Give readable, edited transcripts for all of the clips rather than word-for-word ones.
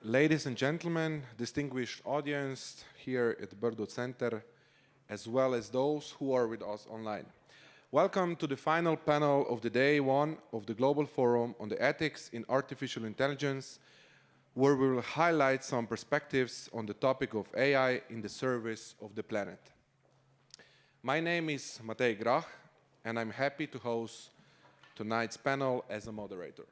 Ladies and gentlemen, distinguished audience here at the Birdwood Center, as well as those who are with us online. Welcome to the final panel of the day one of the Global Forum on the Ethics in Artificial Intelligence, where we will highlight some perspectives on the topic of AI in the service of the planet. My name is Matej Grah, and I'm happy to host tonight's panel as a moderator.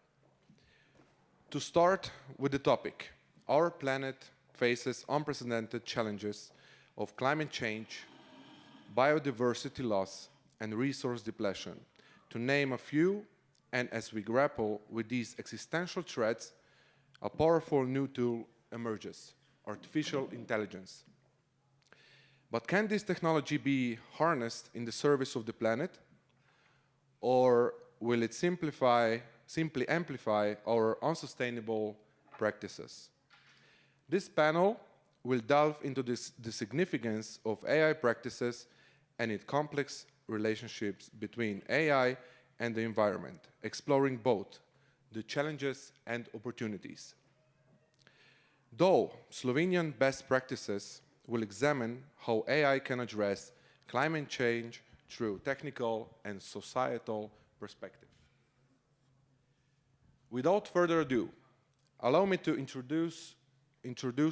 To start with the topic, our planet faces unprecedented challenges of climate change, biodiversity loss, and resource depletion, to name a few. And as we grapple with these existential threats, a powerful new tool emerges: artificial intelligence. But can this technology be harnessed in the service of the planet, or will it simply amplify our unsustainable practices? This panel will delve into the significance of AI practices and its complex relationships between AI and the environment, exploring both the challenges and opportunities. Though Slovenian best practices will examine how AI can address climate change through technical and societal perspective. Without further ado, allow me to introduce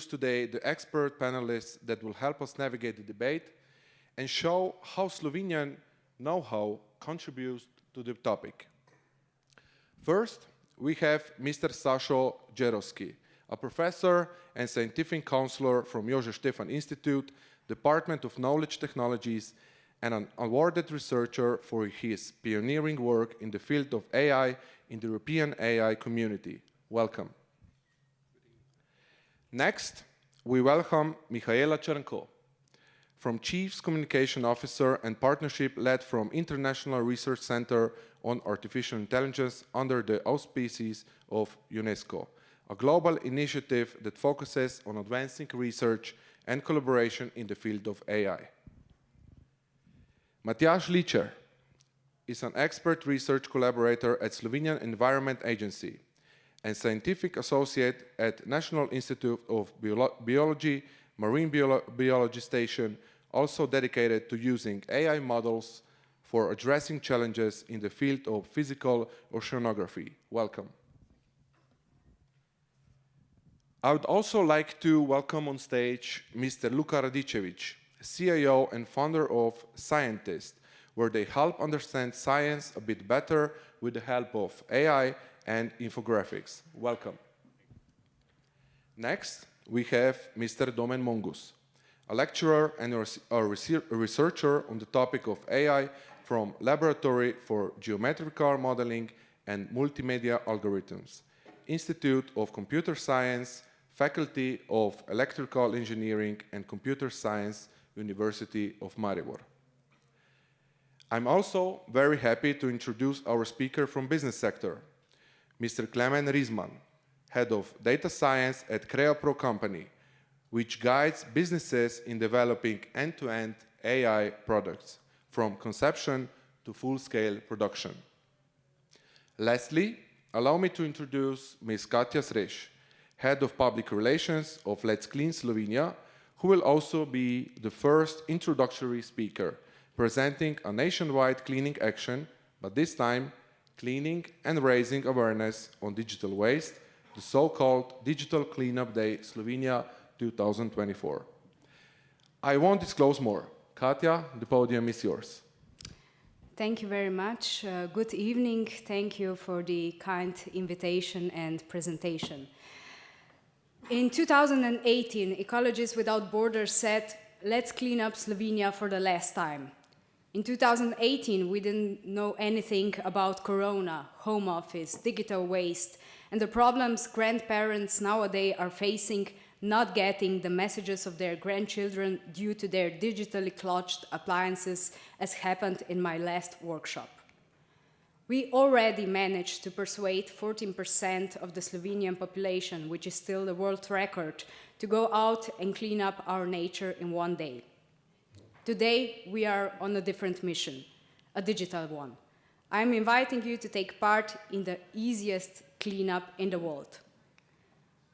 today the expert panelists that will help us navigate the debate and show how Slovenian know-how contributes to the topic. First, we have Mr. Sašo Džeroski, a professor and scientific counselor from Jožef Stefan Institute, Department of Knowledge Technologies, and an awarded researcher for his pioneering work in the field of AI in the European AI community. Welcome. Next, we welcome Mihajela Črnko, from Chief Communication Officer and Partnership led from International Research Center on Artificial Intelligence under the Auspices of UNESCO, a global initiative that focuses on advancing research and collaboration in the field of AI. Matjaž Ličer is an expert research collaborator at Slovenian Environment Agency and scientific associate at National Institute of Biology, Marine Biology Station, also dedicated to using AI models for addressing challenges in the field of physical oceanography. Welcome. I would also like to welcome on stage Mr. Luka Radičević, CIO and founder of ScAIentist, where they help understand science a bit better with the help of AI and infographics. Welcome. Next, we have Mr. Domen Mongus, a lecturer and a researcher on the topic of AI from Laboratory for Geometrical Modeling and Multimedia Algorithms, Institute of Computer Science, Faculty of Electrical Engineering and Computer Science, University of Maribor. I'm also very happy to introduce our speaker from business sector, Mr. Klemen Rižman, Head of Data Science at CreaPRO company, which guides businesses in developing end-to-end AI products, from conception to full-scale production. Lastly, allow me to introduce Ms. Katja Sreš, Head of Public Relations of Let's Clean Slovenia, who will also be the first introductory speaker, presenting a nationwide cleaning action, but this time cleaning and raising awareness on digital waste, the so-called Digital Cleanup Day Slovenia 2024. I won't disclose more. Katja, the podium is yours. Thank you very much. Good evening. Thank you for the kind invitation and presentation. In 2018, Ecologists Without Borders said, let's clean up Slovenia for the last time. In 2018, we didn't know anything about Corona, home office, digital waste, and the problems grandparents nowadays are facing not getting the messages of their grandchildren due to their digitally clutched appliances, as happened in my last workshop. We already managed to persuade 14% of the Slovenian population, which is still the world record, to go out and clean up our nature in one day. Today, we are on a different mission, a digital one. I'm inviting you to take part in the easiest cleanup in the world.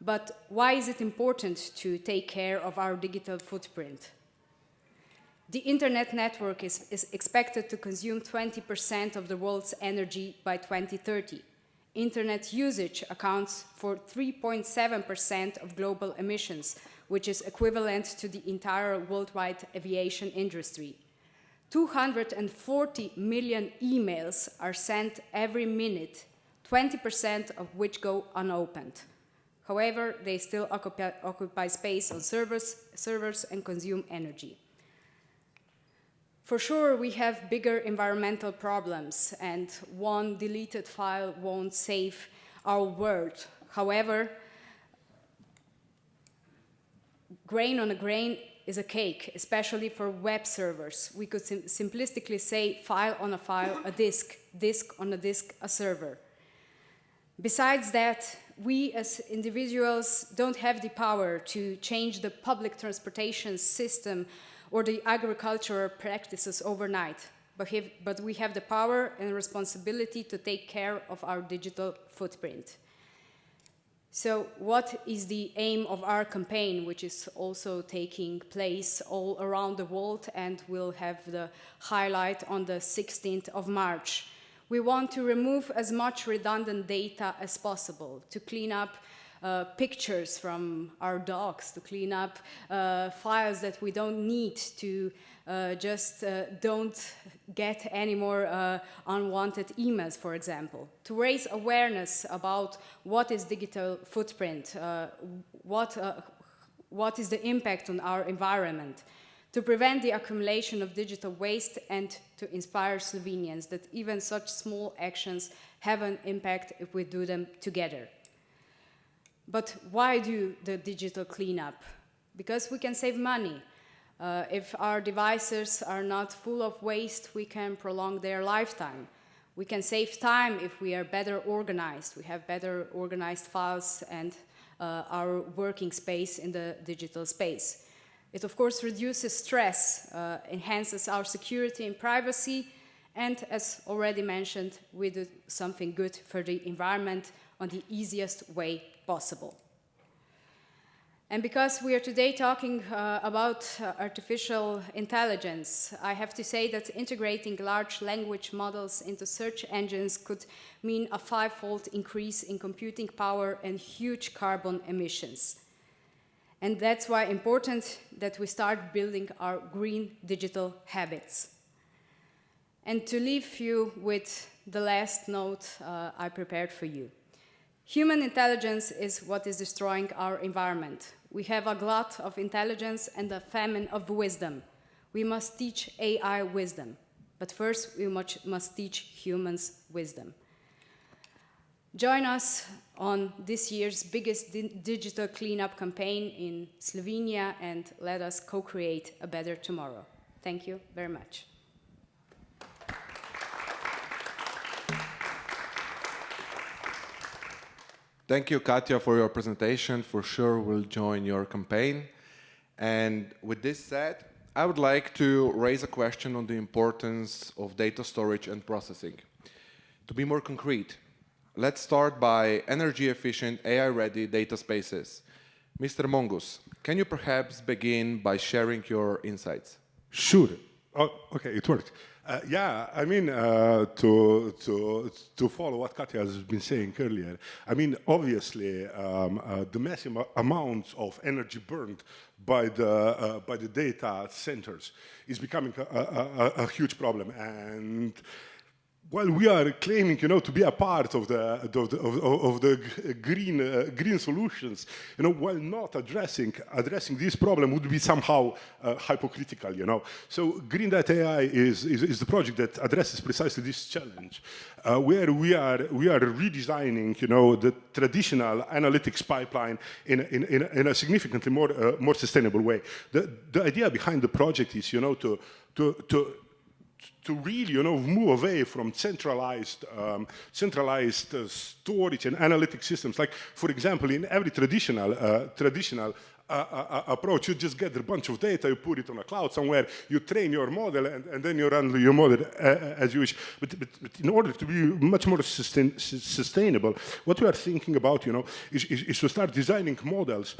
But why is it important to take care of our digital footprint? The internet network is expected to consume 20% of the world's energy by 2030. Internet usage accounts for 3.7% of global emissions, which is equivalent to the entire worldwide aviation industry. 240 million emails are sent every minute, 20% of which go unopened. However, they still occupy space on servers and consume energy. For sure, we have bigger environmental problems, and one deleted file won't save our world. However, grain on a grain is a cake, especially for web servers. We could simplistically say file on a file, a disk on a disk, a server. Besides that, we as individuals don't have the power to change the public transportation system or the agricultural practices overnight, but we have the power and responsibility to take care of our digital footprint. So what is the aim of our campaign, which is also taking place all around the world and will have the highlight on the 16th of March? We want to remove as much redundant data as possible, to clean up pictures from our dogs, to clean up files that we don't need, to just don't get any more unwanted emails, for example. To raise awareness about what is digital footprint, what is the impact on our environment, to prevent the accumulation of digital waste, and to inspire Slovenians that even such small actions have an impact if we do them together. But why do the digital cleanup? Because we can save money. If our devices are not full of waste, we can prolong their lifetime. We can save time if we are better organized. We have better organized files and our working space in the digital space. It, of course, reduces stress, enhances our security and privacy, and, as already mentioned, we do something good for the environment on the easiest way possible. And because we are today talking about artificial intelligence, I have to say that integrating large language models into search engines could mean a 5-fold increase in computing power and huge carbon emissions. And that's why it's important that we start building our green digital habits. And to leave you with the last note I prepared for you. Human intelligence is what is destroying our environment. We have a glut of intelligence and a famine of wisdom. We must teach AI wisdom, but first we must teach humans wisdom. Join us on this year's biggest digital cleanup campaign in Slovenia and let us co-create a better tomorrow. Thank you very much. Thank you, Katja, for your presentation. For sure, we'll join your campaign. And with this said, I would like to raise a question on the importance of data storage and processing. To be more concrete, let's start by energy-efficient, AI-ready data spaces. Mr. Mongus, can you perhaps begin by sharing your insights? Sure. Oh, okay, it worked. Yeah, I mean, to follow what Katja has been saying earlier, I mean, obviously, the massive amounts of energy burned by the data centers is becoming a huge problem. And while we are claiming, to be a part of the green solutions, while not addressing this problem would be somehow hypocritical, So Green.ai is the project that addresses precisely this challenge, where we are redesigning, the traditional analytics pipeline in a significantly more sustainable way. The idea behind the project is, really, move away from centralized storage and analytic systems. Like, for example, in every traditional approach, you just gather a bunch of data, you put it on a cloud somewhere, you train your model, and then you run your model as you wish. But in order to be much more sustainable, what we are thinking about, is to start designing models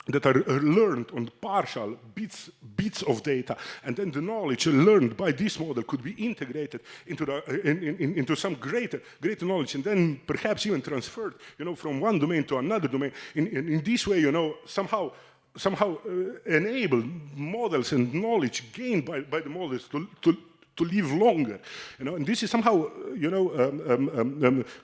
that are learned on partial bits of data, and then the knowledge learned by this model could be integrated into some greater knowledge, and then perhaps even transferred, from one domain to another domain. In this way, somehow enable models and knowledge gained by the models to live longer, and this is somehow,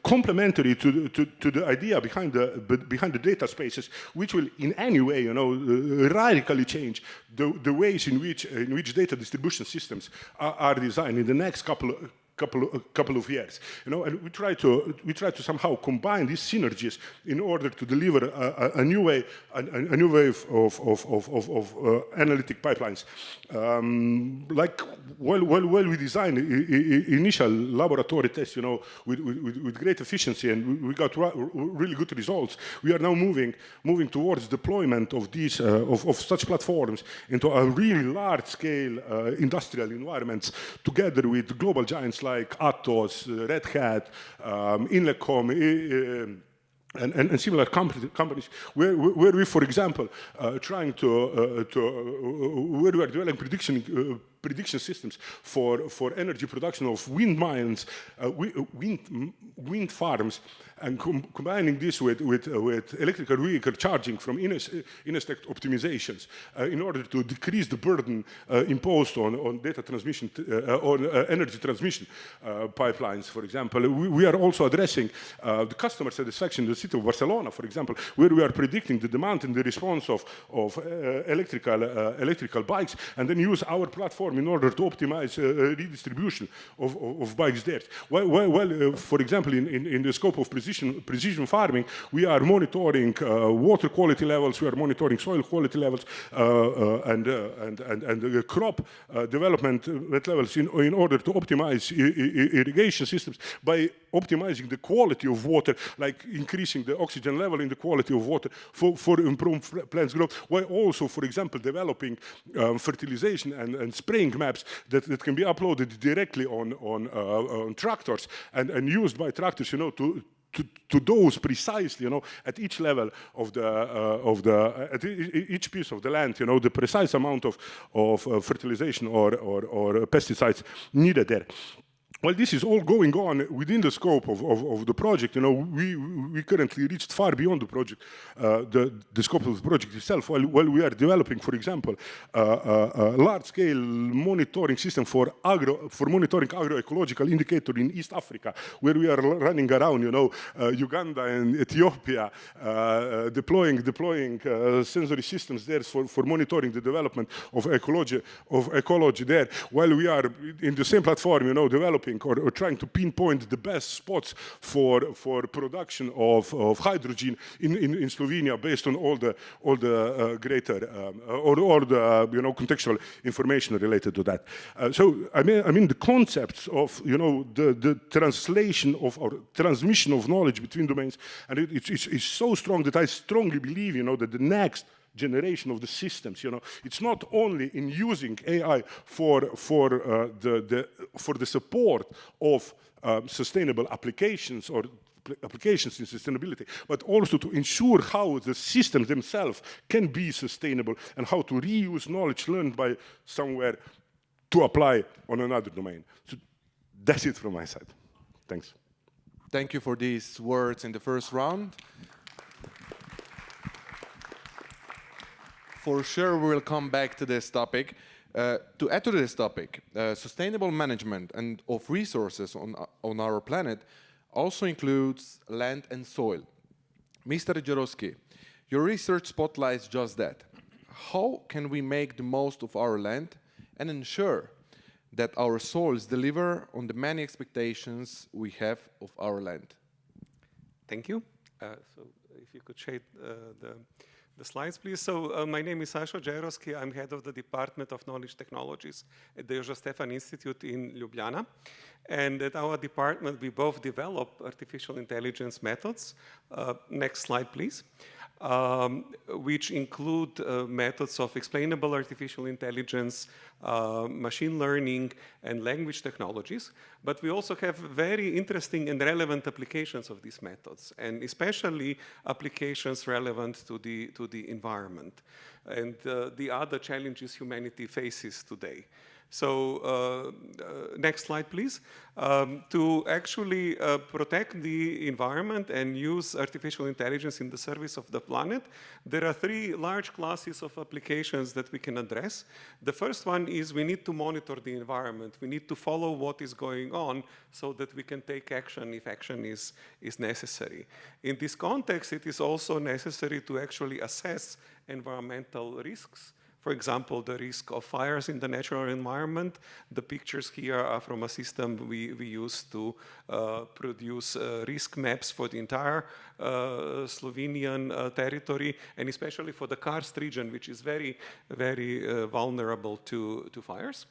complementary to the idea behind the data spaces, which will in any way, radically change the ways in which data distribution systems are designed in the next couple of years, and we try to somehow combine these synergies in order to deliver a new wave of analytic pipelines. Like while we designed initial laboratory tests, with great efficiency, and we got really good results, we are now moving towards deployment of these of such platforms into a really large-scale industrial environments, together with global giants like Atos, Red Hat, Inlecom, and similar companies, where we, for example, where we are developing prediction systems for energy production of wind mines, wind farms, and combining this with electrical vehicle charging from intersect optimizations in order to decrease the burden imposed on data transmission, on energy transmission pipelines, for example. We are also addressing the customer satisfaction in the city of Barcelona, for example, where we are predicting the demand and the response of electrical bikes, and then use our platform in order to optimize redistribution of bikes there. Well, for example, in the scope of precision farming, we are monitoring water quality levels, we are monitoring soil quality levels, and crop development levels in order to optimize irrigation systems by optimizing the quality of water, like increasing the oxygen level in the quality of water for improved plants growth, while also, for example, developing fertilization and spraying maps that can be uploaded directly on tractors and used by tractors, to dose precisely, at each level at each piece of the land, the precise amount of fertilization or pesticides needed there. While this is all going on within the scope of the project, we currently reached far beyond the project, the scope of the project itself. While we are developing, for example, a large-scale monitoring system for monitoring agroecological indicator in East Africa, where we are running around, Uganda and Ethiopia, deploying sensory systems there for monitoring the development of ecology there. While we are in the same platform, developing or trying to pinpoint the best spots for production of hydrogen in Slovenia, based on all the greater or the contextual information related to that. So I mean the concepts of the translation of or transmission of knowledge between domains, and it's so strong that I strongly believe that the next generation of the systems, it's not only in using AI for the support of sustainable applications or applications in sustainability, but also to ensure how the systems themselves can be sustainable and how to reuse knowledge learned by somewhere to apply on another domain. So that's it from my side. Thanks. Thank you for these words in the first round. For sure, we will come back to this topic. To add to this topic, sustainable management and of resources on our planet also includes land and soil. Mr. Džeroski, your research spotlights just that. How can we make the most of our land and ensure that our soils deliver on the many expectations we have of our land? Thank you. So if you could shade The slides, please. So my name is Sašo Džeroski. I'm head of the Department of Knowledge Technologies at the Jožef Stefan Institute in Ljubljana. And at our department, we both develop artificial intelligence methods. Next slide, please. Which include methods of explainable artificial intelligence, machine learning, and language technologies. But we also have very interesting and relevant applications of these methods, and especially applications relevant to the environment and the other challenges humanity faces today. So next slide, please. To actually protect the environment and use artificial intelligence in the service of the planet, there are three large classes of applications that we can address. The first one is we need to monitor the environment. We need to follow what is going on so that we can take action if action is necessary. In this context, it is also necessary to actually assess environmental risks. For example, the risk of fires in the natural environment. The pictures here are from a system we use to produce risk maps for the entire Slovenian territory, and especially for the karst region, which is very, very vulnerable to fires.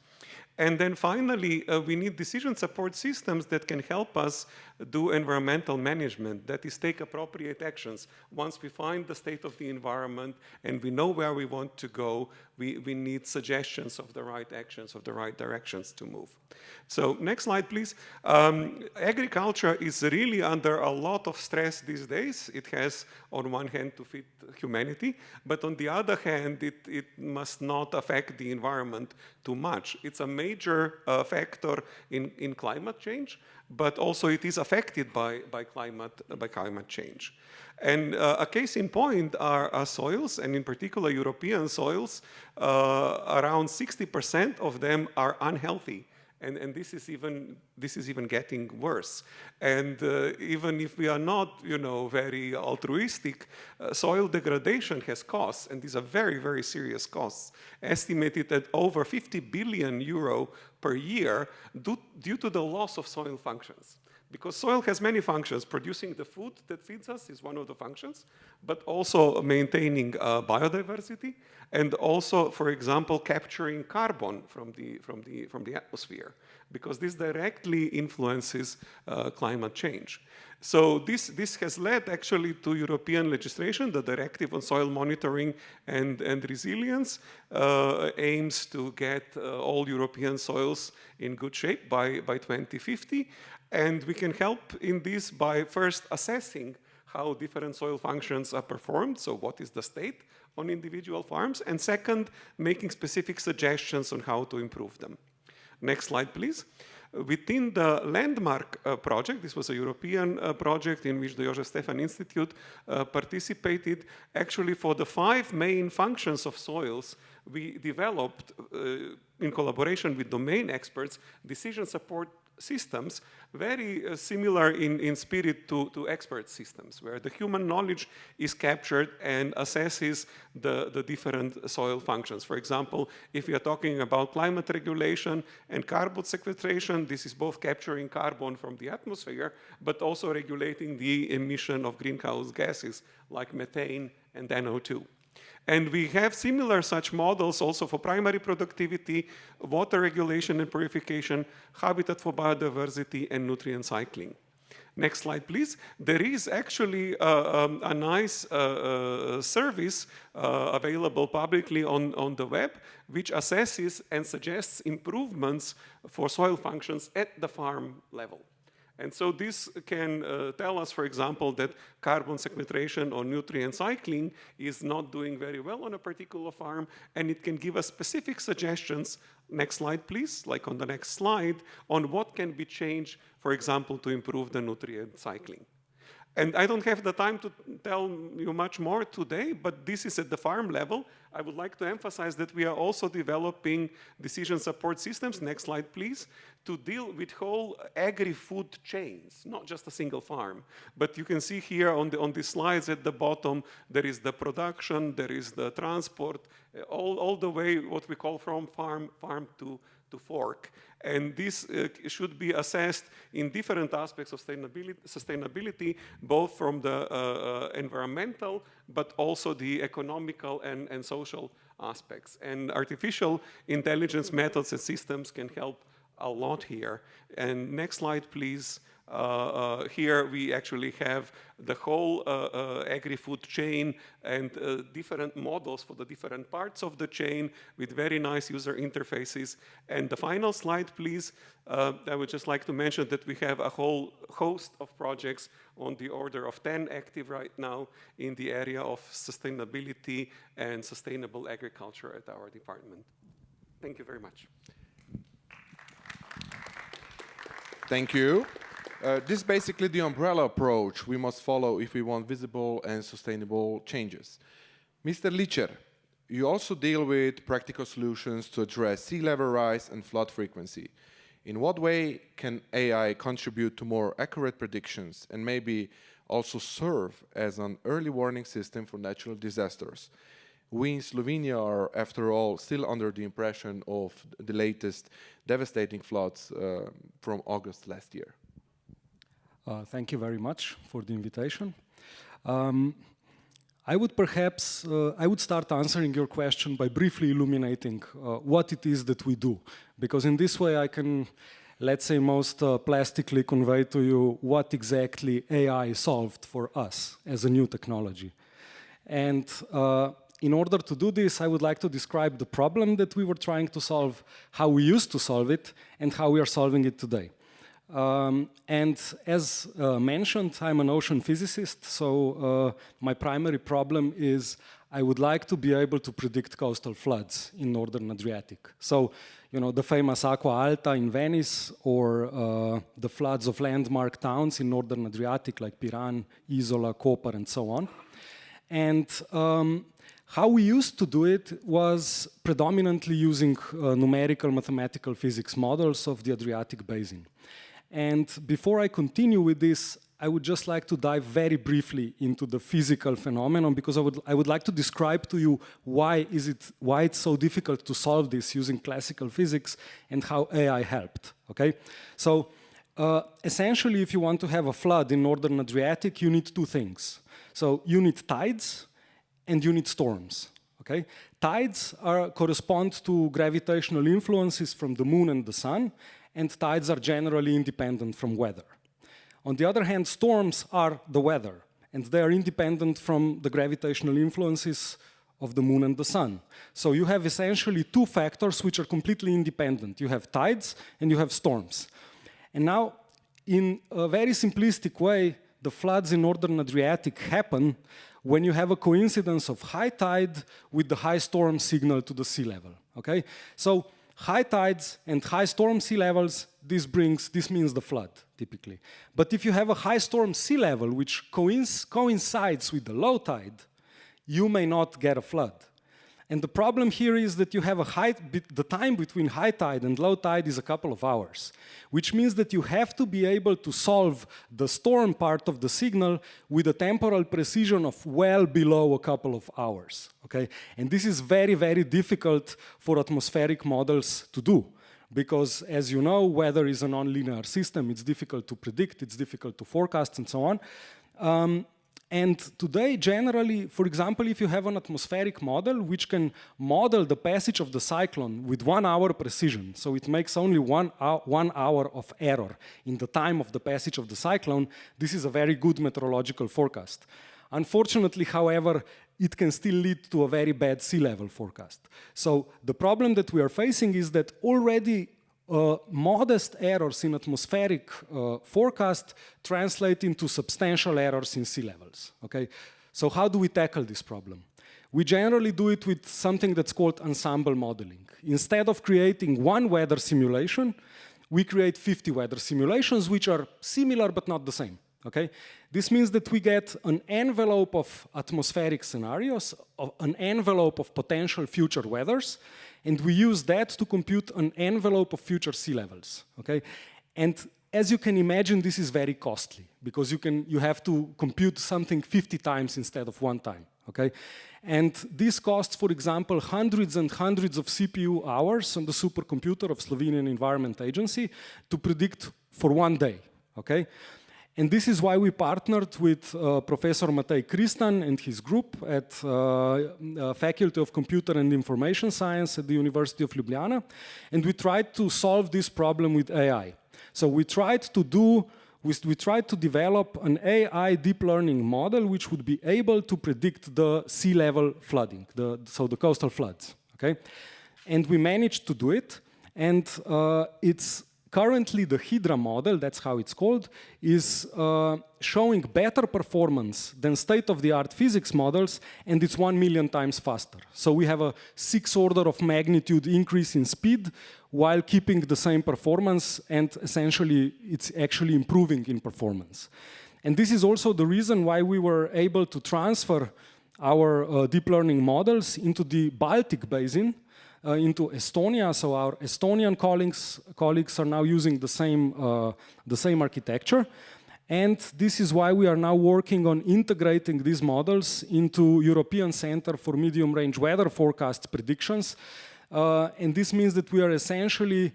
And then finally, we need decision support systems that can help us do environmental management, that is, take appropriate actions. Once we find the state of the environment and we know where we want to go, we need suggestions of the right actions, of the right directions to move. So next slide, please. Agriculture is really under a lot of stress these days. It has, on one hand, to feed humanity, but on the other hand, it must not affect the environment too much. It's a major factor in climate change, but also it is affected by climate change. And a case in point are soils, and in particular European soils. Around 60% of them are unhealthy. And this is even getting worse. And even if we are not, very altruistic, soil degradation has costs, and these are very, very serious costs, estimated at over 50 billion euro per year due to the loss of soil functions. Because soil has many functions. Producing the food that feeds us is one of the functions, but also maintaining biodiversity, and also, for example, capturing carbon from the atmosphere, because this directly influences climate change. So this has led actually to European legislation. The Directive on Soil Monitoring and Resilience aims to get all European soils in good shape by 2050. And we can help in this by first assessing how different soil functions are performed, so what is the state on individual farms, and second, making specific suggestions on how to improve them. Next slide, please. Within the landmark project, this was a European project in which the Jožef Stefan Institute participated. Actually, for the 5 main functions of soils, we developed, in collaboration with domain experts, decision support systems, very similar in spirit to expert systems, where the human knowledge is captured and assesses the different soil functions. For example, if we are talking about climate regulation and carbon sequestration, this is both capturing carbon from the atmosphere, but also regulating the emission of greenhouse gases like methane and NO2. And we have similar such models also for primary productivity, water regulation and purification, habitat for biodiversity, and nutrient cycling. Next slide, please. There is actually a nice service available publicly on the web, which assesses and suggests improvements for soil functions at the farm level. And so this can tell us, for example, that carbon sequestration or nutrient cycling is not doing very well on a particular farm, and it can give us specific suggestions, next slide please, like on the next slide, on what can be changed, for example, to improve the nutrient cycling. And I don't have the time to tell you much more today, but this is at the farm level. I would like to emphasize that we are also developing decision support systems, next slide please, to deal with whole agri-food chains, not just a single farm. But you can see here on the slides at the bottom, there is the production, there is the transport, all the way what we call from farm to to fork. And this should be assessed in different aspects of sustainability, both from the environmental, but also the economical and social aspects. And artificial intelligence methods and systems can help a lot here. And next slide, please. Here we actually have the whole agri-food chain and different models for the different parts of the chain with very nice user interfaces. And the final slide, please. I would just like to mention that we have a whole host of projects on the order of 10 active right now in the area of sustainability and sustainable agriculture at our department. Thank you very much. Thank you. This is basically the umbrella approach we must follow if we want visible and sustainable changes. Mr. Ličer, you also deal with practical solutions to address sea level rise and flood frequency. In what way can AI contribute to more accurate predictions and maybe also serve as an early warning system for natural disasters? We in Slovenia are, after all, still under the impression of the latest devastating floods from August last year. Thank you very much for the invitation. I would start answering your question by briefly illuminating what it is that we do, because in this way I can, let's say, most plastically convey to you what exactly AI solved for us as a new technology. And in order to do this, I would like to describe the problem that we were trying to solve, how we used to solve it, and how we are solving it today. And as mentioned, I'm an ocean physicist, so my primary problem is I would like to be able to predict coastal floods in northern Adriatic. So, you know, the famous Acqua Alta in Venice, or the floods of landmark towns in northern Adriatic like Piran, Isola, Koper, and so on. And how we used to do it was predominantly using numerical mathematical physics models of the Adriatic basin. And before I continue with this, I would just like to dive very briefly into the physical phenomenon, because I would like to describe to you why it's so difficult to solve this using classical physics and how AI helped. Okay, so essentially, if you want to have a flood in northern Adriatic, you need two things. So you need tides and you need storms. Okay, tides correspond to gravitational influences from the moon and the sun, and tides are generally independent from weather. On the other hand, storms are the weather, and they are independent from the gravitational influences of the moon and the sun. So you have essentially two factors which are completely independent. You have tides and you have storms. And now, in a very simplistic way, the floods in northern Adriatic happen when you have a coincidence of high tide with the high storm signal to the sea level. Okay? So high tides and high storm sea levels, this means the flood, typically. But if you have a high storm sea level which coincides with the low tide, you may not get a flood. And the problem here is that you have the time between high tide and low tide is a couple of hours, which means that you have to be able to solve the storm part of the signal with a temporal precision of well below a couple of hours. Okay? And this is very, very difficult for atmospheric models to do, because as you know, weather is a nonlinear system. It's difficult to predict, it's difficult to forecast, and so on. And today, generally, for example, if you have an atmospheric model which can model the passage of the cyclone with 1 hour precision, so it makes only 1 hour of error in the time of the passage of the cyclone, this is a very good meteorological forecast. Unfortunately, however, it can still lead to a very bad sea level forecast. So the problem that we are facing is that already modest errors in atmospheric forecast translate into substantial errors in sea levels. Okay? So how do we tackle this problem? We generally do it with something that's called ensemble modeling. Instead of creating one weather simulation, we create 50 weather simulations which are similar but not the same. Okay? This means that we get an envelope of atmospheric scenarios, an envelope of potential future weathers, and we use that to compute an envelope of future sea levels. Okay? And as you can imagine, this is very costly, because you have to compute something 50 times instead of 1 time. okay? And this costs, for example, hundreds and hundreds of CPU hours on the supercomputer of Slovenian Environment Agency to predict for 1 day, okay? And this is why we partnered with Professor Matej and his group at Faculty of Computer and Information Science at the University of Ljubljana, and we tried to solve this problem with AI. So we tried to develop an AI deep learning model which would be able to predict the sea level flooding, so the coastal floods, okay? And we managed to do it, and it's currently the Hydra model, that's how it's called, is showing better performance than state-of-the-art physics models, and it's 1 million times faster. So we have a 6 order of magnitude increase in speed while keeping the same performance, and essentially it's actually improving in performance. And this is also the reason why we were able to transfer our deep learning models into the Baltic Basin, into Estonia. So our Estonian colleagues are now using the same architecture. And this is why we are now working on integrating these models into European Center for Medium-Range Weather Forecast Predictions. And this means that we are essentially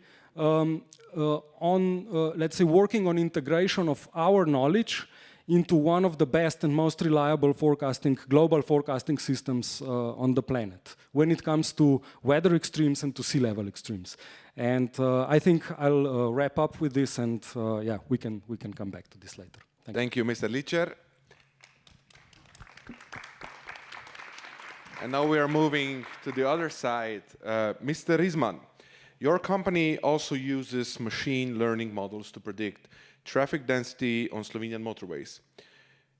let's say, working on integration of our knowledge into one of the best and most reliable global forecasting systems on the planet when it comes to weather extremes and to sea level extremes. And I think I'll wrap up with this, and yeah, we can come back to this later. Thank you, Mr. Ličer. And now we are moving to the other side. Mr. Rižman, your company also uses machine learning models to predict traffic density on Slovenian motorways.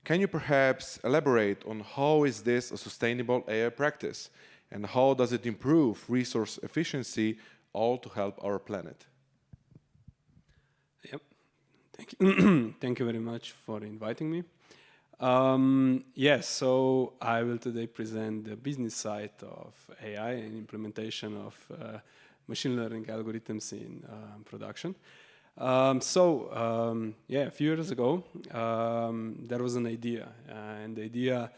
Can you perhaps elaborate on how is this a sustainable AI practice, and how does it improve resource efficiency, all to help our planet? Yep, thank you. Thank you very much for inviting me. Yes, so I will today present the business side of AI and implementation of machine learning algorithms in production. Yeah, a few years ago, there was an idea, and the idea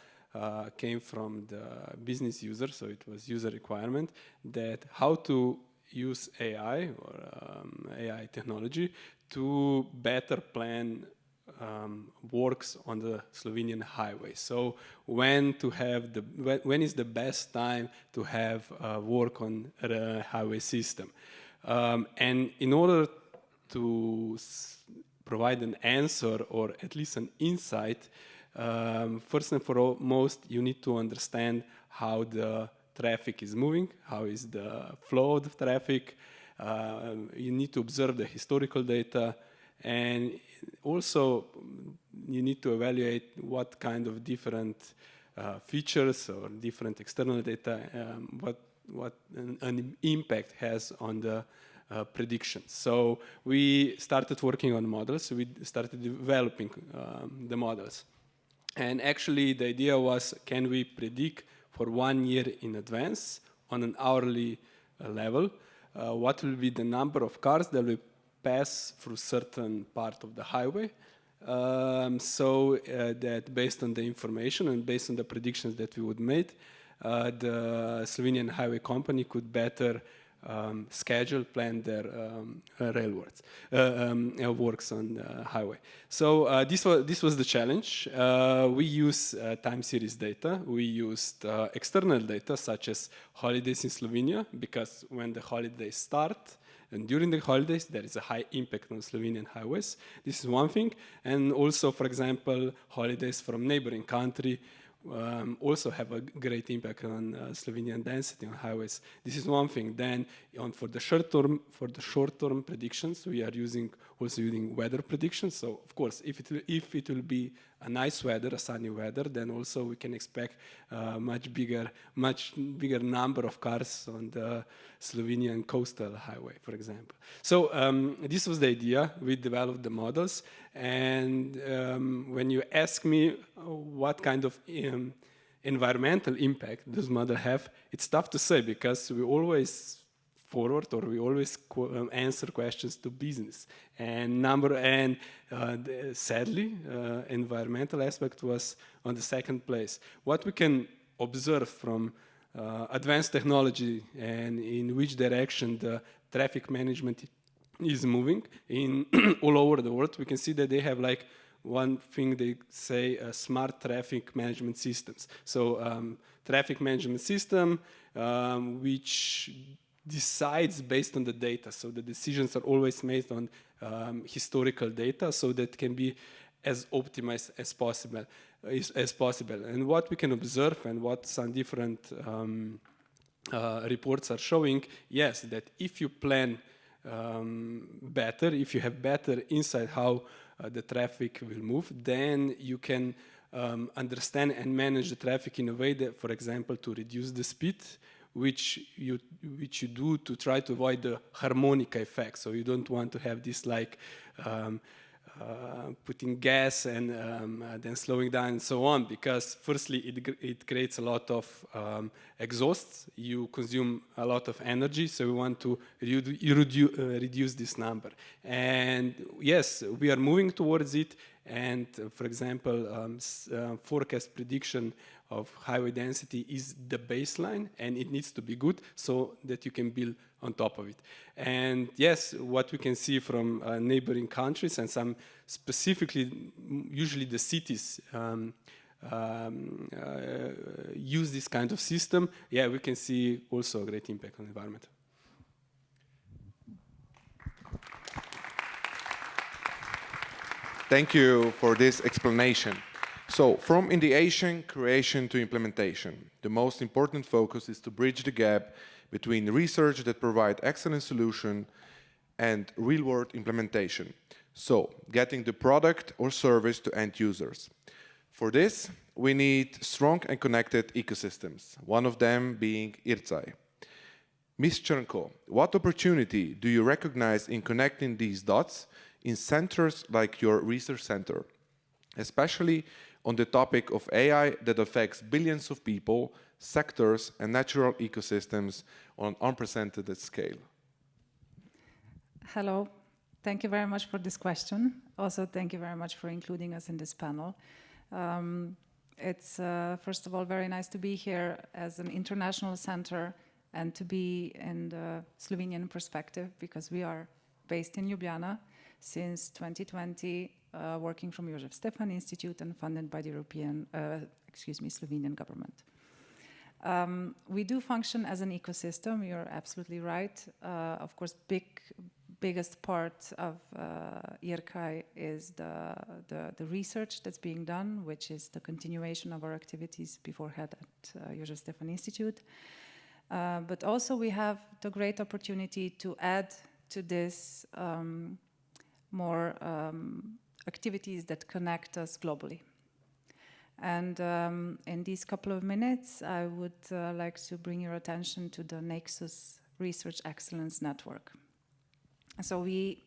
came from the business user, so it was user requirement, that how to use AI or AI technology to better plan works on the Slovenian highway. So when is the best time to have work on the highway system? And in order to provide an answer or at least an insight, first and foremost, you need to understand how the traffic is moving, how is the flow of the traffic. You need to observe the historical data, and also you need to evaluate what kind of different features or different external data, what an impact has on the predictions. So we started working on models. We started developing the models. And actually the idea was, can we predict for 1 year in advance on an hourly level what will be the number of cars that will pass through certain part of the highway, so that based on the information and based on the predictions that we would make, the Slovenian highway company could better plan their railroads works on the highway. So this was the challenge. We use time series data. We used external data such as holidays in Slovenia, because when the holidays start and during the holidays there is a high impact on Slovenian highways. This is one thing. And also, for example, holidays from neighboring country also have a great impact on Slovenian density on highways. This is one thing. Then for the short term predictions, we are also using weather predictions. So of course, if it will be a nice weather, a sunny weather, then also we can expect much bigger number of cars on the Slovenian coastal highway, for example. So this was the idea. We developed the models, and when you ask me what kind of environmental impact does model have, it's tough to say, because we always answer questions to business, and sadly, environmental aspect was on the second place. What we can observe from advanced technology and in which direction the traffic management is moving in all over the world, we can see that they have like one thing they say smart traffic management systems. So traffic management system which decides based on the data. So the decisions are always made on historical data, so that can be as optimized as possible. And what we can observe and what some different reports are showing, yes, that if you plan better, if you have better insight how the traffic will move, then you can understand and manage the traffic in a way that, for example, to reduce the speed, which you do to try to avoid the harmonica effect. So you don't want to have this like putting gas and then slowing down and so on, because firstly it creates a lot of exhausts, you consume a lot of energy, so we want to reduce this number. And yes, we are moving towards it, and for example, forecast prediction of highway density is the baseline, and it needs to be good so that you can build on top of it. And yes, what we can see from neighboring countries and some specifically, usually the cities use this kind of system, yeah, we can see also a great impact on the environment. Thank you for this explanation. So, from ideation, creation to implementation, the most important focus is to bridge the gap between research that provide excellent solution and real-world implementation. So, getting the product or service to end users. For this, we need strong and connected ecosystems, one of them being ScAIentist. Ms. Črnko, what opportunity do you recognize in connecting these dots in centers like your research center, especially on the topic of AI that affects billions of people, sectors, and natural ecosystems on an unprecedented scale? Hello. Thank you very much for this question. Also, thank you very much for including us in this panel. It's, first of all, very nice to be here as an international center and to be in the Slovenian perspective, because we are based in Ljubljana since 2020, working from Jožef Stefan Institute and funded by the Slovenian government. We do function as an ecosystem, you're absolutely right. Of course, biggest part of ScAIentist is the research that's being done, which is the continuation of our activities beforehand at Jožef Stefan Institute. But also we have the great opportunity to add to this more activities that connect us globally. And in these couple of minutes, I would like to bring your attention to the Nexus Research Excellence Network. So we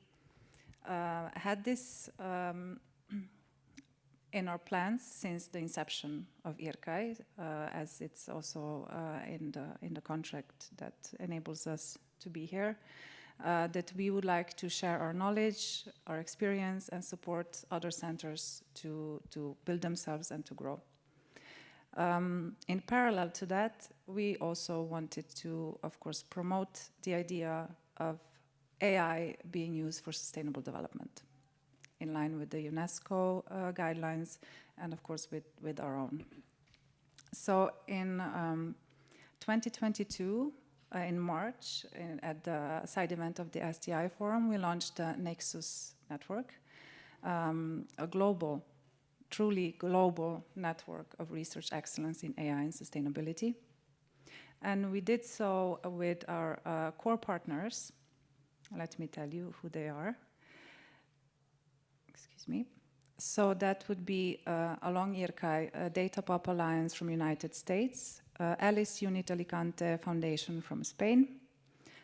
had this in our plans since the inception of ScAIentist, as it's also in the contract that enables us to be here. That we would like to share our knowledge, our experience, and support other centers to build themselves and to grow. In parallel to that, we also wanted to, of course, promote the idea of AI being used for sustainable development, in line with the UNESCO guidelines, and of course with our own. So in 2022, in March, at the side event of the STI Forum, we launched the Nexus Network, a global, truly global network of research excellence in AI and sustainability. And we did so with our core partners. Let me tell you who they are. Excuse me. So that would be, along ScAIentist, Data Pop Alliance from United States, Alice Unit Alicante Foundation from Spain,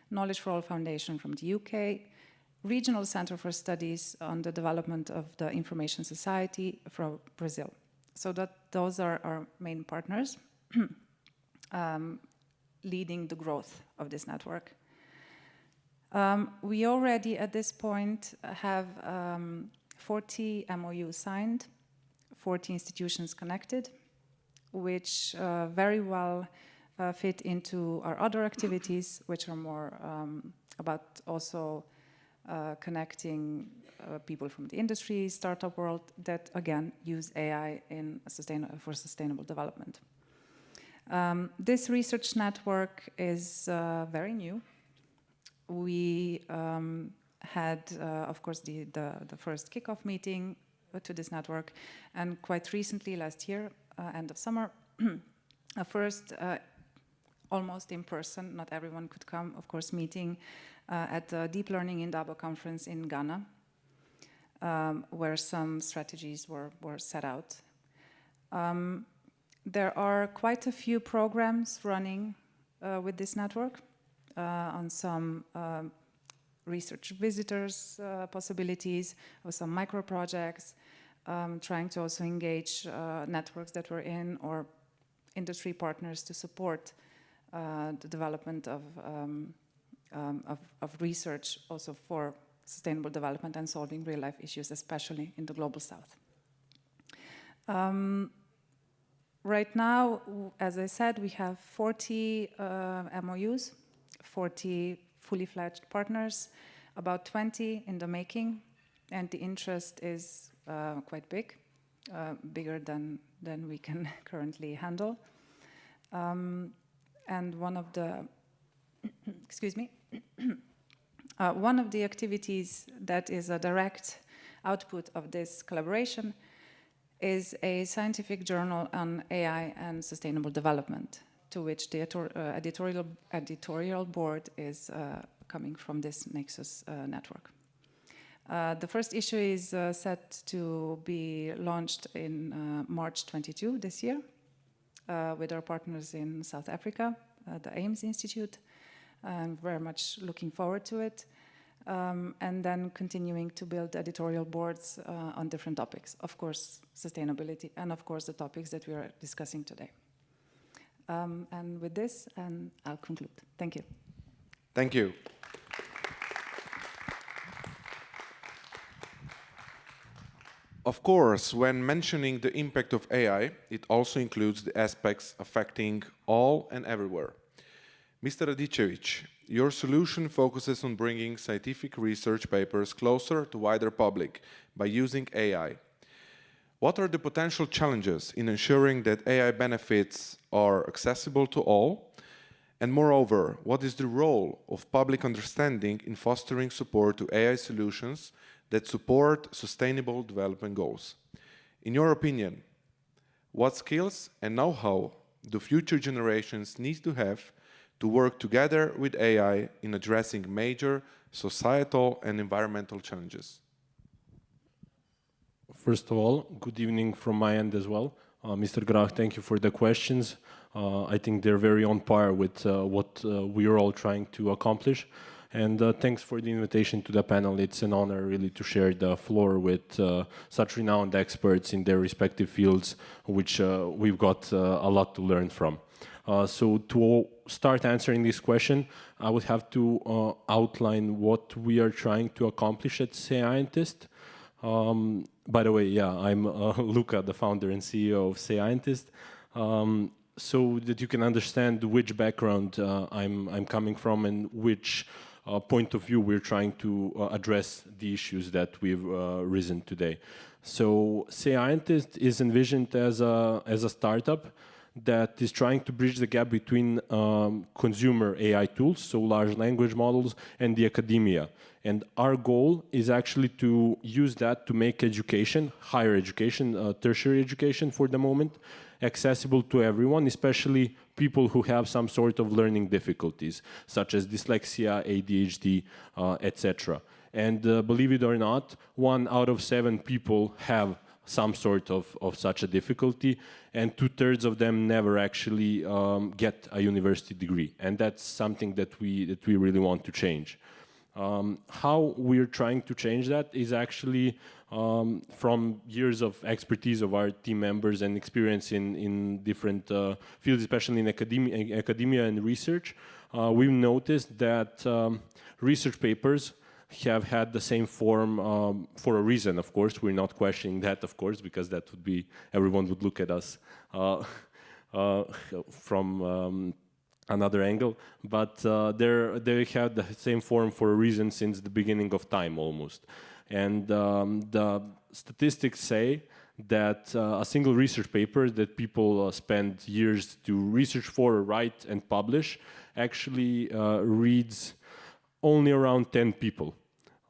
Knowledge for All Foundation from the UK, Regional Center for Studies on the Development of the Information Society from Brazil. So those are our main partners, leading the growth of this network. We already, at this point, have 40 MOUs signed, 40 institutions connected. which very well fit into our other activities, which are more about also connecting people from the industry, startup world, that again use AI in for sustainable development. This research network is very new. We had, of course, the first kickoff meeting to this network, and quite recently, last year, end of summer, a first almost in person, not everyone could come, of course, meeting at the Deep Learning in Dabo conference in Ghana, where some strategies were set out. There are quite a few programs running with this network on some research visitors possibilities, or some micro projects, trying to also engage networks that we're in or industry partners to support the development of research also for sustainable development and solving real life issues, especially in the global south. Right now, as I said, we have 40 MOUs, 40 fully fledged partners, about 20 in the making, and the interest is quite big, bigger than we can currently handle. And one of the, excuse me, one of the activities that is a direct output of this collaboration is a scientific journal on AI and sustainable development, to which the editorial board is coming from this Nexus network. The first issue is set to be launched in March 22 this year with our partners in South Africa, the AIMS Institute. I'm very much looking forward to it. And then continuing to build editorial boards on different topics, of course, sustainability, and of course, the topics that we are discussing today. And with this, I'll conclude. Thank you. Thank you. Of course, when mentioning the impact of AI, it also includes the aspects affecting all and everywhere. Mr. Radičević, your solution focuses on bringing scientific research papers closer to wider public by using AI. What are the potential challenges in ensuring that AI benefits are accessible to all? And moreover, what is the role of public understanding in fostering support to AI solutions that support sustainable development goals? In your opinion, what skills and know-how do future generations need to have to work together with AI in addressing major societal and environmental challenges? First of all, good evening from my end as well. Mr. Grah, thank you for the questions. I think they're very on par with what we are all trying to accomplish. And thanks for the invitation to the panel. It's an honor really to share the floor with such renowned experts in their respective fields, which we've got a lot to learn from. So to start answering this question, I would have to outline what we are trying to accomplish at ScAIentist. By the way, yeah, I'm Luka, the founder and CEO of ScAIentist. So that you can understand which background I'm coming from and which point of view we're trying to address the issues that we've risen today. So ScAIentist is envisioned as a startup that is trying to bridge the gap between consumer AI tools, so large language models, and the academia. And our goal is actually to use that to make education, higher education, tertiary education for the moment, accessible to everyone, especially people who have some sort of learning difficulties, such as dyslexia, ADHD, etc. And believe it or not, 1 out of 7 people have some sort of such a difficulty, and 2/3 of them never actually get a university degree. And that's something that we really want to change. How we're trying to change that is actually from years of expertise of our team members and experience in different fields, especially in academia and research. We've noticed that research papers have had the same form for a reason, of course. We're not questioning that, of course, because that would be, everyone would look at us from another angle, but they have the same form for a reason since the beginning of time almost. And the statistics say that a single research paper that people spend years to research for, write and publish actually reads only around 10 people.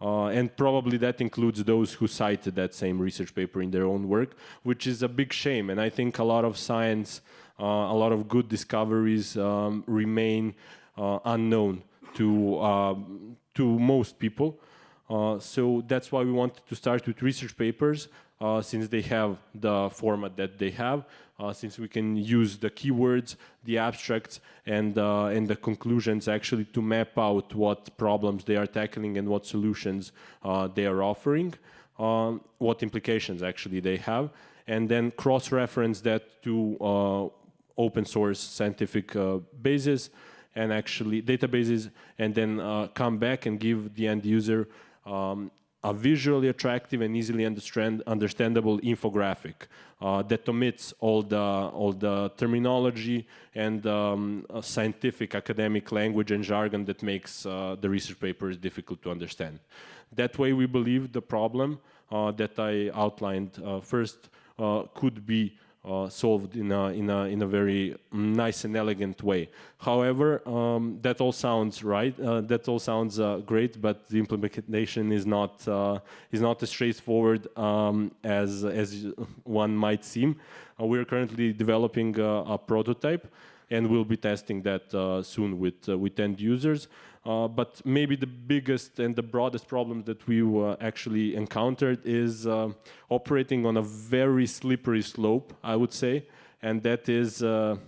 And probably that includes those who cited that same research paper in their own work, which is a big shame. And I think a lot of science, a lot of good discoveries remain unknown to most people. So that's why we wanted to start with research papers, since they have the format that they have, since we can use the keywords, the abstracts, and the conclusions actually to map out what problems they are tackling and what solutions they are offering, what implications actually they have, and then cross-reference that to open source scientific bases and actually databases, and then come back and give the end user a visually attractive and easily understandable infographic that omits all the terminology and scientific academic language and jargon that makes the research papers difficult to understand. That way, we believe the problem that I outlined first could be solved in a very nice and elegant way. However, that all sounds right. That all sounds great, but the implementation is not as straightforward as one might seem. We are currently developing a prototype, and we'll be testing that soon with end users. But maybe the biggest and the broadest problem that we actually encountered is operating on a very slippery slope, I would say, and that is the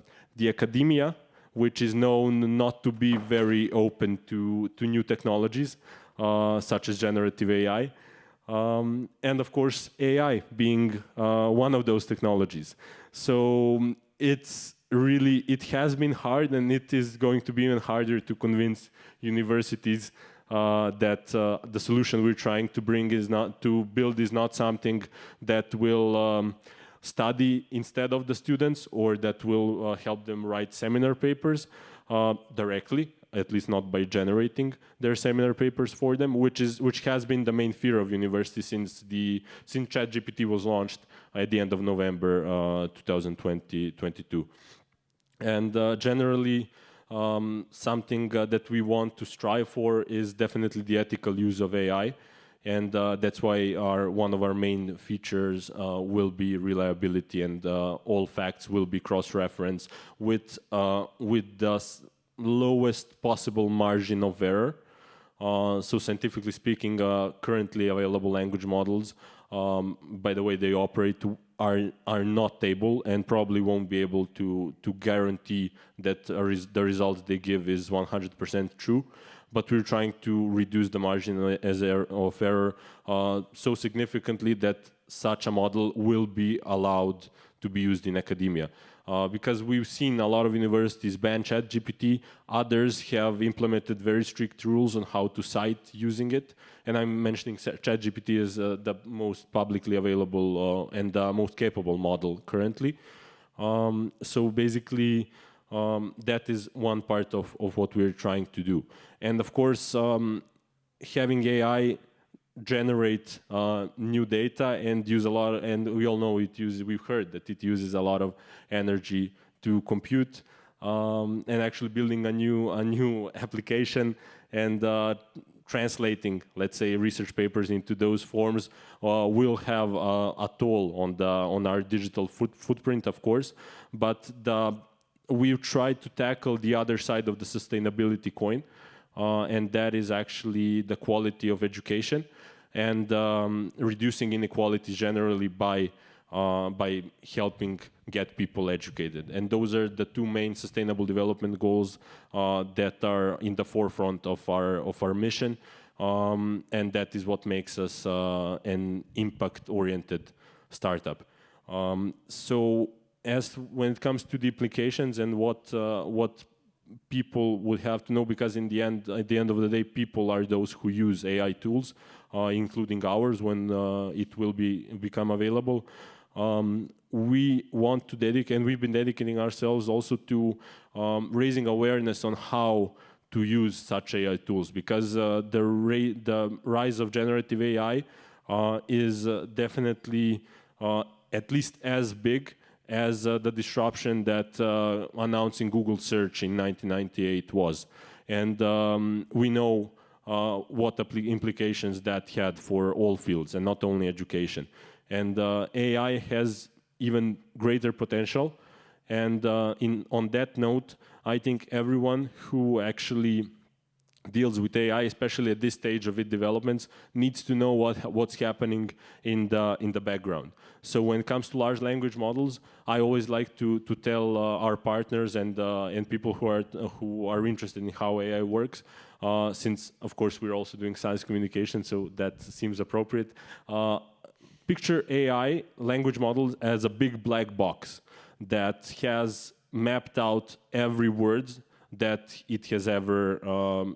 academia, which is known not to be very open to new technologies, such as generative AI, and of course AI being one of those technologies. So it has been hard, and it is going to be even harder to convince universities that the solution we're trying to bring is not something that will study instead of the students, or that will help them write seminar papers directly, at least not by generating their seminar papers for them, which has been the main fear of universities since ChatGPT was launched at the end of November 2022. And generally, something that we want to strive for is definitely the ethical use of AI, and that's why one of our main features will be reliability, and all facts will be cross-referenced with the lowest possible margin of error. So scientifically speaking, currently available language models, by the way they operate, are not able and probably won't be able to guarantee that the results they give is 100% true. But we're trying to reduce the margin of error so significantly that such a model will be allowed to be used in academia. Because we've seen a lot of universities ban ChatGPT, others have implemented very strict rules on how to cite using it. And I'm mentioning ChatGPT as the most publicly available and the most capable model currently. So basically, that is one part of what we're trying to do. And of course, having AI generate new data and use a lot, and we all know we've heard that it uses a lot of energy to compute, and actually building a new application and translating, let's say, research papers into those forms will have a toll on our digital footprint, of course. But we've tried to tackle the other side of the sustainability coin, and that is actually the quality of education and reducing inequalities generally by helping get people educated. And those are the two main sustainable development goals that are in the forefront of our mission, and that is what makes us an impact-oriented startup. So when it comes to the implications and what people would have to know, because at the end of the day, people are those who use AI tools, including ours when it will become available. we want to dedicate, and we've been dedicating ourselves also to raising awareness on how to use such AI tools, because the rise of generative AI is definitely at least as big as the disruption that announcing Google search in 1998 was. And we know what implications that had for all fields and not only education. And AI has even greater potential. And on that note, I think everyone who actually deals with AI, especially at this stage of its developments, needs to know what's happening in the background. So when it comes to large language models, I always like to tell our partners and people who are interested in how AI works, since of course we're also doing science communication, so that seems appropriate. Picture AI language models as a big black box that has mapped out every word that it has ever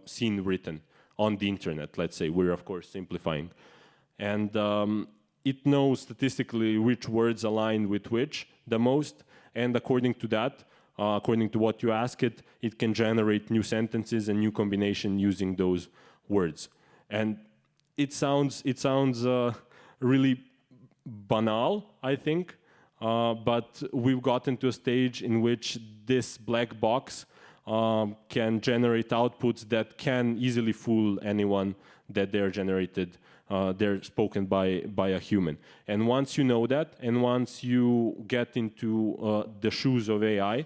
seen written on the internet, let's say. We're of course simplifying. And it knows statistically which words align with which the most, and according to that, according to what you ask it, it can generate new sentences and new combination using those words. And it sounds really banal, I think, but we've gotten to a stage in which this black box can generate outputs that can easily fool anyone that they're generated, they're spoken by a human. And once you know that, and once you get into the shoes of AI,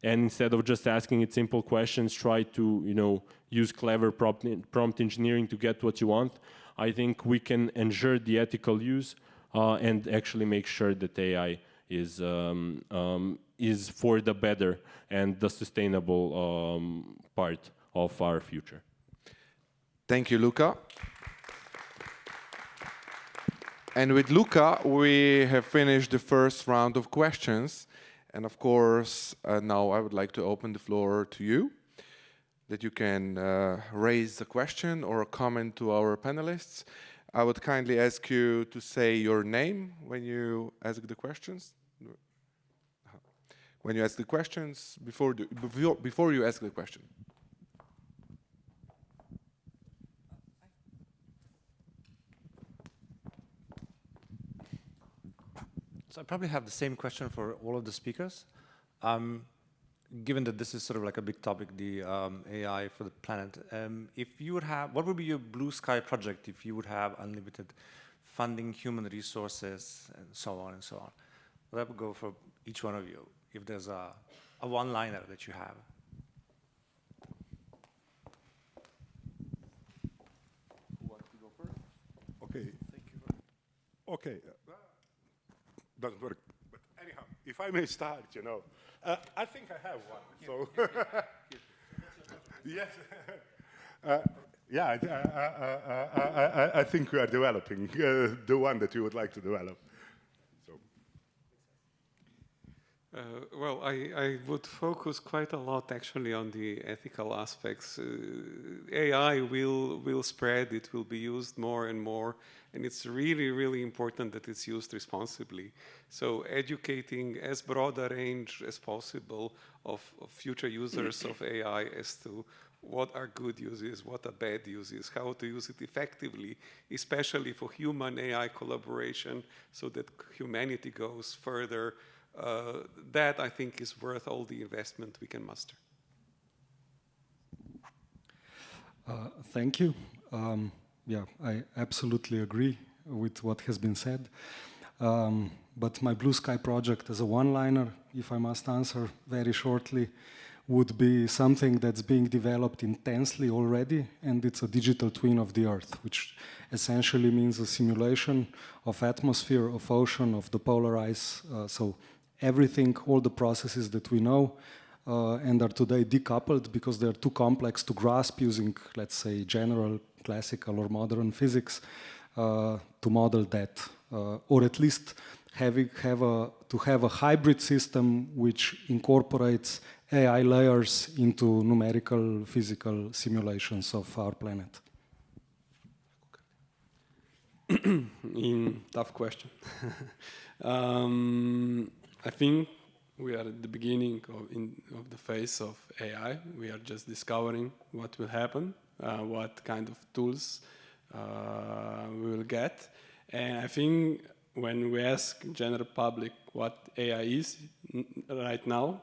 and instead of just asking it simple questions, try to use clever prompt engineering to get what you want, I think we can ensure the ethical use and actually make sure that AI is for the better and the sustainable part of our future. Thank you, Luka. And with Luka, we have finished the first round of questions. And of course, now I would like to open the floor to you, that you can raise a question or a comment to our panelists. I would kindly ask you to say your name when you ask the questions. When you ask the questions, before you ask the question. So I probably have the same question for all of the speakers. Given that this is sort of like a big topic, the AI for the planet, if you would have, what would be your blue sky project if you would have unlimited funding, human resources, and so on and so on? Well, that would go for each one of you, if there's a one-liner that you have. Who wants to go first? Okay. Thank you. Okay. Doesn't work. But anyhow, if I may start, I think I have one. So yes, yeah, I think we are developing the one that you would like to develop. So. Well, I would focus quite a lot actually on the ethical aspects. AI will spread, it will be used more and more, and it's really, really important that it's used responsibly. So educating as broad a range as possible of future users of AI as to what are good uses, what are bad uses, how to use it effectively, especially for human-AI collaboration so that humanity goes further. That, I think, is worth all the investment we can muster. Thank you. Yeah, I absolutely agree with what has been said. But my blue sky project as a one-liner, if I must answer very shortly, would be something that's being developed intensely already, and it's a digital twin of the Earth, which essentially means a simulation of atmosphere, of ocean, of the polar ice. So everything, all the processes that we know and are today decoupled because they're too complex to grasp using, let's say, general, classical or modern physics to model that, or at least to have a hybrid system which incorporates AI layers into numerical physical simulations of our planet. Tough question. I think we are at the beginning of the phase of AI. We are just discovering what will happen, what kind of tools we will get. And I think when we ask general public what AI is right now,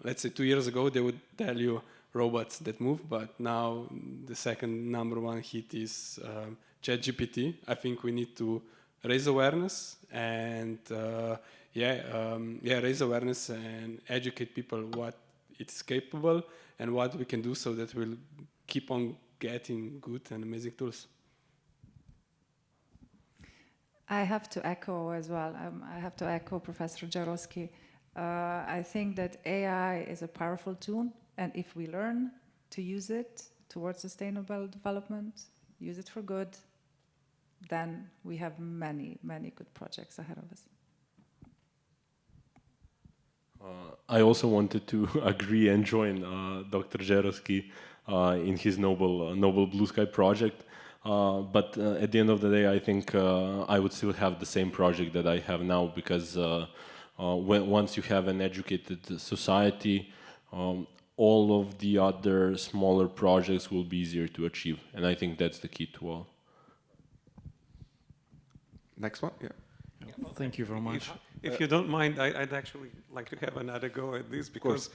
let's say 2 years ago, they would tell you robots that move, but now the second #1 hit is ChatGPT. I think we need to raise awareness and raise awareness and educate people what it's capable and what we can do so that we'll keep on getting good and amazing tools. I have to echo as well. I have to echo Professor Džeroski. I think that AI is a powerful tool, and if we learn to use it towards sustainable development, use it for good, then we have many, many good projects ahead of us. I also wanted to agree and join Dr. Džeroski in his Noble Blue Sky project. But at the end of the day, I think I would still have the same project that I have now, because once you have an educated society, all of the other smaller projects will be easier to achieve. And I think that's the key to all. Next one, yeah. Thank you very much. If you don't mind, I'd actually like to have another go at this, because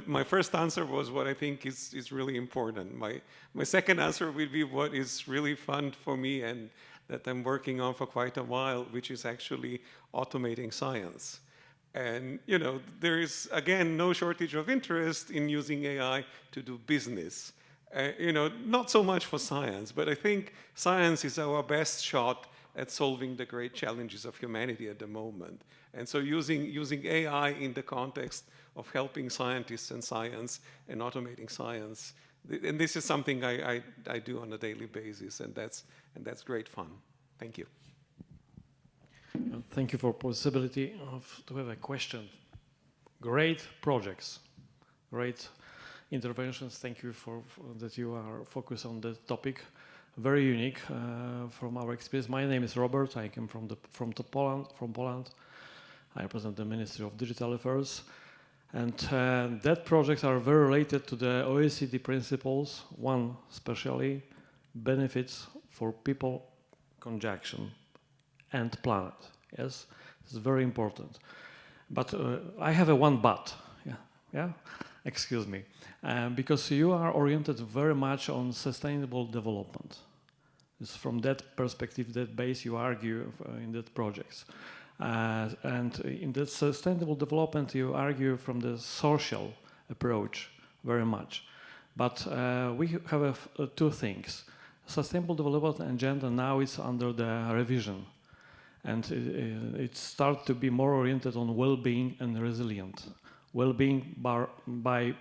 my first answer was what I think is really important. My second answer will be what is really fun for me and that I'm working on for quite a while, which is actually automating science. And, you know, there is, again, no shortage of interest in using AI to do business. You know, not so much for science, but I think science is our best shot at solving the great challenges of humanity at the moment. And so using AI in the context of helping scientists and science and automating science, and this is something I do on a daily basis, and that's great fun. Thank you. Thank you for possibility to have a question. Great projects, great interventions. Thank you for that you are focused on the topic. Very unique from our experience. My name is Robert. I came from Poland. I represent the Ministry of Digital Affairs, and that projects are very related to the OECD principles. One especially, benefits for people, conjunction, and planet. Yes, it's very important. But I have a one but. Yeah. Excuse me. Because you are oriented very much on sustainable development. It's from that perspective, that base, you argue in that projects. And in that sustainable development, you argue from the social approach very much. But we have two things. Sustainable development agenda now is under the revision. And it starts to be more oriented on well-being and resilient. Well-being by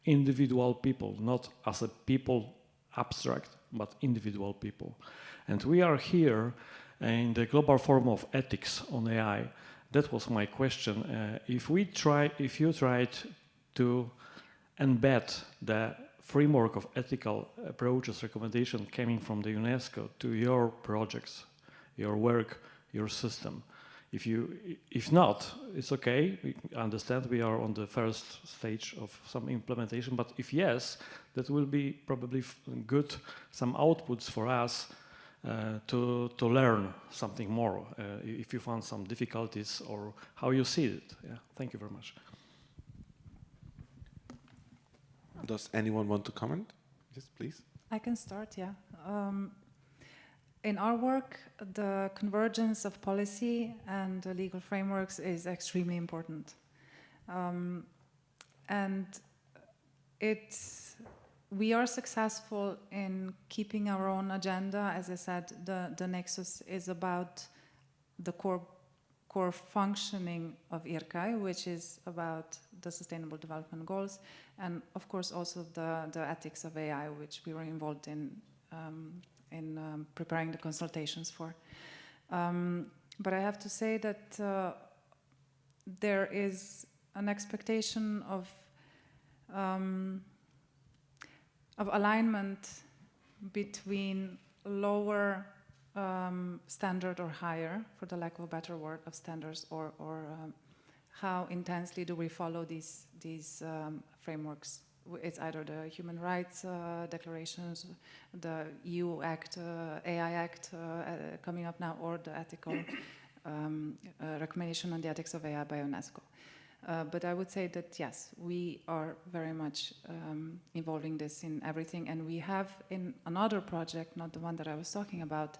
individual people, not as a people abstract, but individual people. And we are here in the Global Forum of Ethics on AI. That was my question. If you tried to embed the framework of ethical approaches, recommendation coming from the UNESCO to your projects, your work, your system, if not, it's okay. We understand we are on the first stage of some implementation, but if yes, that will be probably good, some outputs for us to learn something more, if you found some difficulties or how you see it. Yeah, thank you very much. Does anyone want to comment? Yes, please. I can start, yeah. In our work, the convergence of policy and legal frameworks is extremely important. And we are successful in keeping our own agenda. As I said, the nexus is about the core functioning of IRCAI, which is about the Sustainable Development Goals, and of course also the ethics of AI, which we were involved in preparing the consultations for. But I have to say that there is an expectation of alignment between lower standard or higher, for the lack of a better word, of standards, or how intensely do we follow these frameworks? It's either the human rights declarations, the EU Act, AI Act coming up now, or the ethical recommendation on the ethics of AI by UNESCO. But I would say that yes, we are very much involving this in everything, and we have in another project, not the one that I was talking about,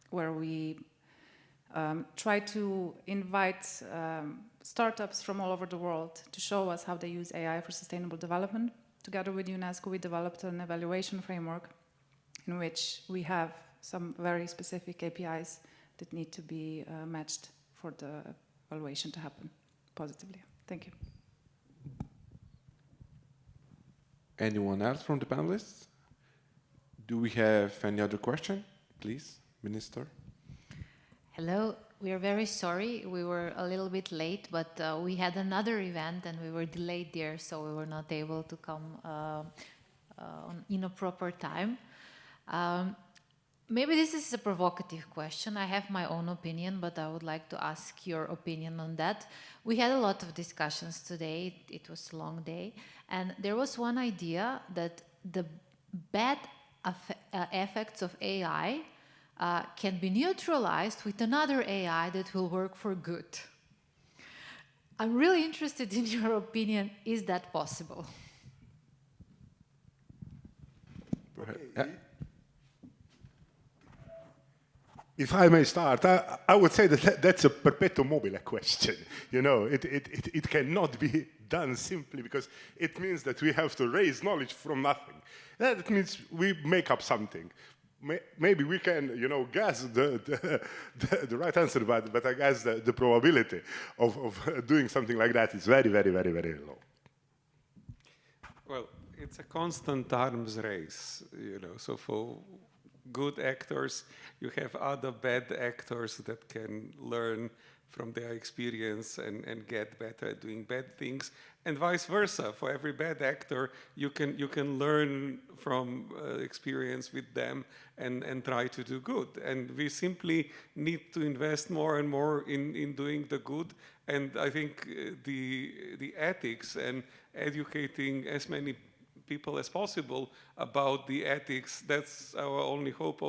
where we try to invite startups from all over the world to show us how they use AI for sustainable development. Together with UNESCO, we developed an evaluation framework in which we have some very specific KPIs that need to be matched for the evaluation to happen positively. Thank you. Anyone else from the panelists? Do we have any other question? Please, Minister. Hello, we are very sorry. We were a little bit late, but we had another event and we were delayed there, so we were not able to come in a proper time. Maybe this is a provocative question. I have my own opinion, but I would like to ask your opinion on that. We had a lot of discussions today. It was a long day. And there was one idea that the bad effects of AI can be neutralized with another AI that will work for good. I'm really interested in your opinion. Is that possible? Go ahead. If I may start, I would say that that's a perpetuum mobile question. You know, it cannot be done simply because it means that we have to raise knowledge from nothing. That means we make up something. Maybe we can, you know, guess the right answer, but I guess the probability of doing something like that is very, very, very, very low. Well, it's a constant arms race, you know, so for good actors, you have other bad actors that can learn from their experience and get better at doing bad things, and vice versa. For every bad actor, you can learn from experience with them and try to do good. And we simply need to invest more and more in doing the good. And I think the ethics and educating as many people as possible about the ethics, that's our only hope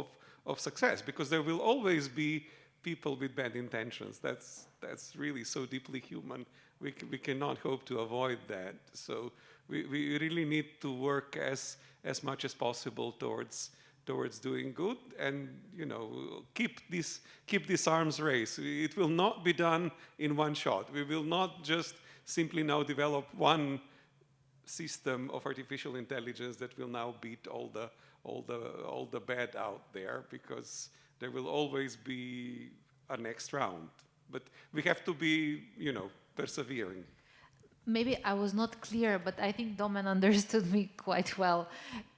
of success, because there will always be people with bad intentions. That's really so deeply human. We cannot hope to avoid that. So we really need to work as much as possible towards doing good, and you know, keep this arms race. It will not be done in one shot. We will not just simply now develop one system of artificial intelligence that will now beat all the bad out there, because there will always be a next round. But we have to be, you know, persevering. Maybe I was not clear, but I think Domen understood me quite well.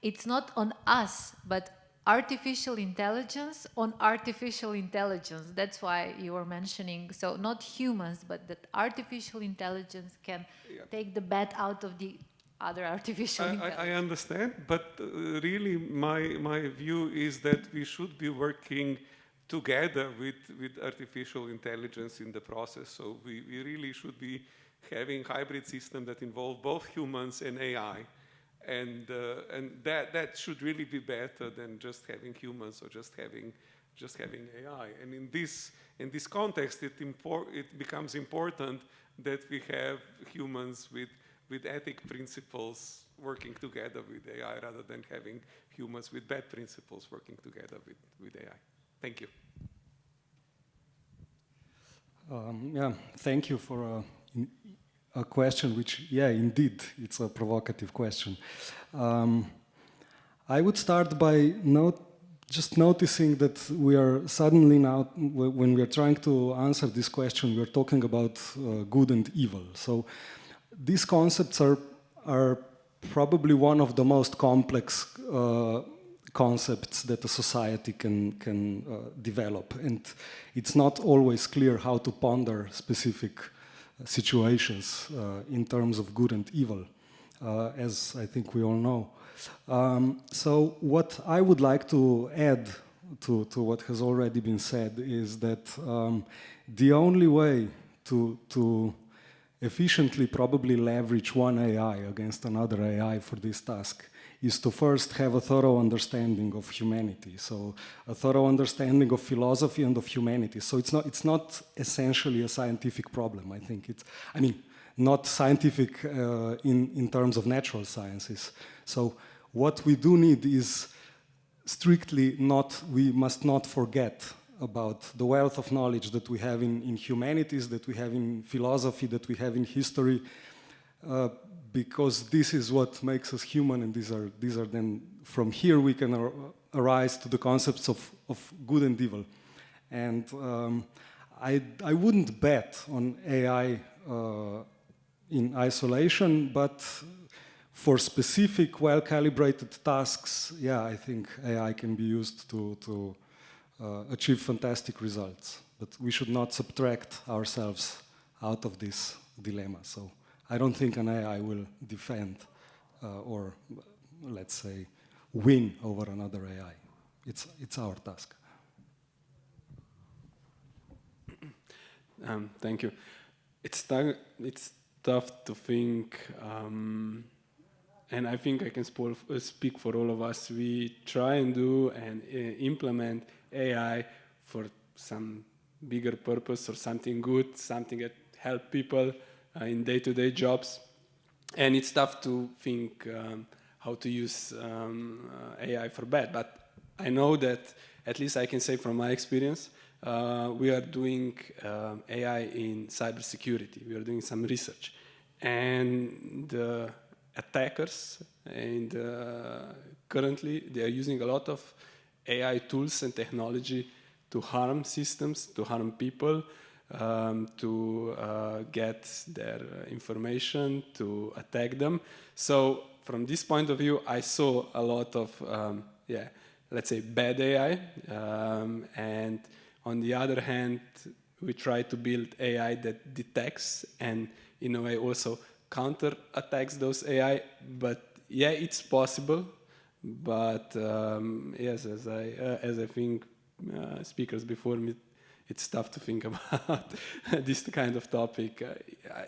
It's not on us, but artificial intelligence on artificial intelligence. That's why you were mentioning, so not humans, but that artificial intelligence can take the bad out of the other artificial intelligence. I understand, but really my view is that we should be working together with artificial intelligence in the process. So we really should be having hybrid systems that involve both humans and AI. And that should really be better than just having humans or just having AI. And in this context, it becomes important that we have humans with ethic principles working together with AI, rather than having humans with bad principles working together with AI. Thank you. Thank you for a question which, indeed, it's a provocative question. I would start by just noticing that we are suddenly now, when we are trying to answer this question, we are talking about good and evil. So these concepts are probably one of the most complex concepts that a society can develop, and it's not always clear how to ponder specific situations in terms of good and evil, as I think we all know. So what I would like to add to what has already been said is that the only way to efficiently probably leverage one AI against another AI for this task is to first have a thorough understanding of humanity. So a thorough understanding of philosophy and of humanity. So it's not essentially a scientific problem, I think. Not scientific in terms of natural sciences. So what we do need is strictly we must not forget about the wealth of knowledge that we have in humanities, that we have in philosophy, that we have in history, because this is what makes us human, and these are then, from here we can arise to the concepts of good and evil. And I wouldn't bet on AI in isolation, but for specific, well-calibrated tasks, yeah, I think AI can be used to achieve fantastic results. But we should not subtract ourselves out of this dilemma. So I don't think an AI will defend or, let's say, win over another AI. It's our task. Thank you. It's tough to think, and I think I can speak for all of us. We try and do and implement AI for some bigger purpose or something good, something that help people in day-to-day jobs. And it's tough to think how to use AI for bad. But I know that, at least I can say from my experience, we are doing AI in cybersecurity. We are doing some research. And the attackers, and currently they are using a lot of AI tools and technology to harm systems, to harm people, to get their information, to attack them. So from this point of view, I saw a lot of, let's say, bad AI. And on the other hand, we try to build AI that detects and in a way also counter-attacks those AI. But yeah, it's possible. But yes, as I think speakers before me, it's tough to think about this kind of topic.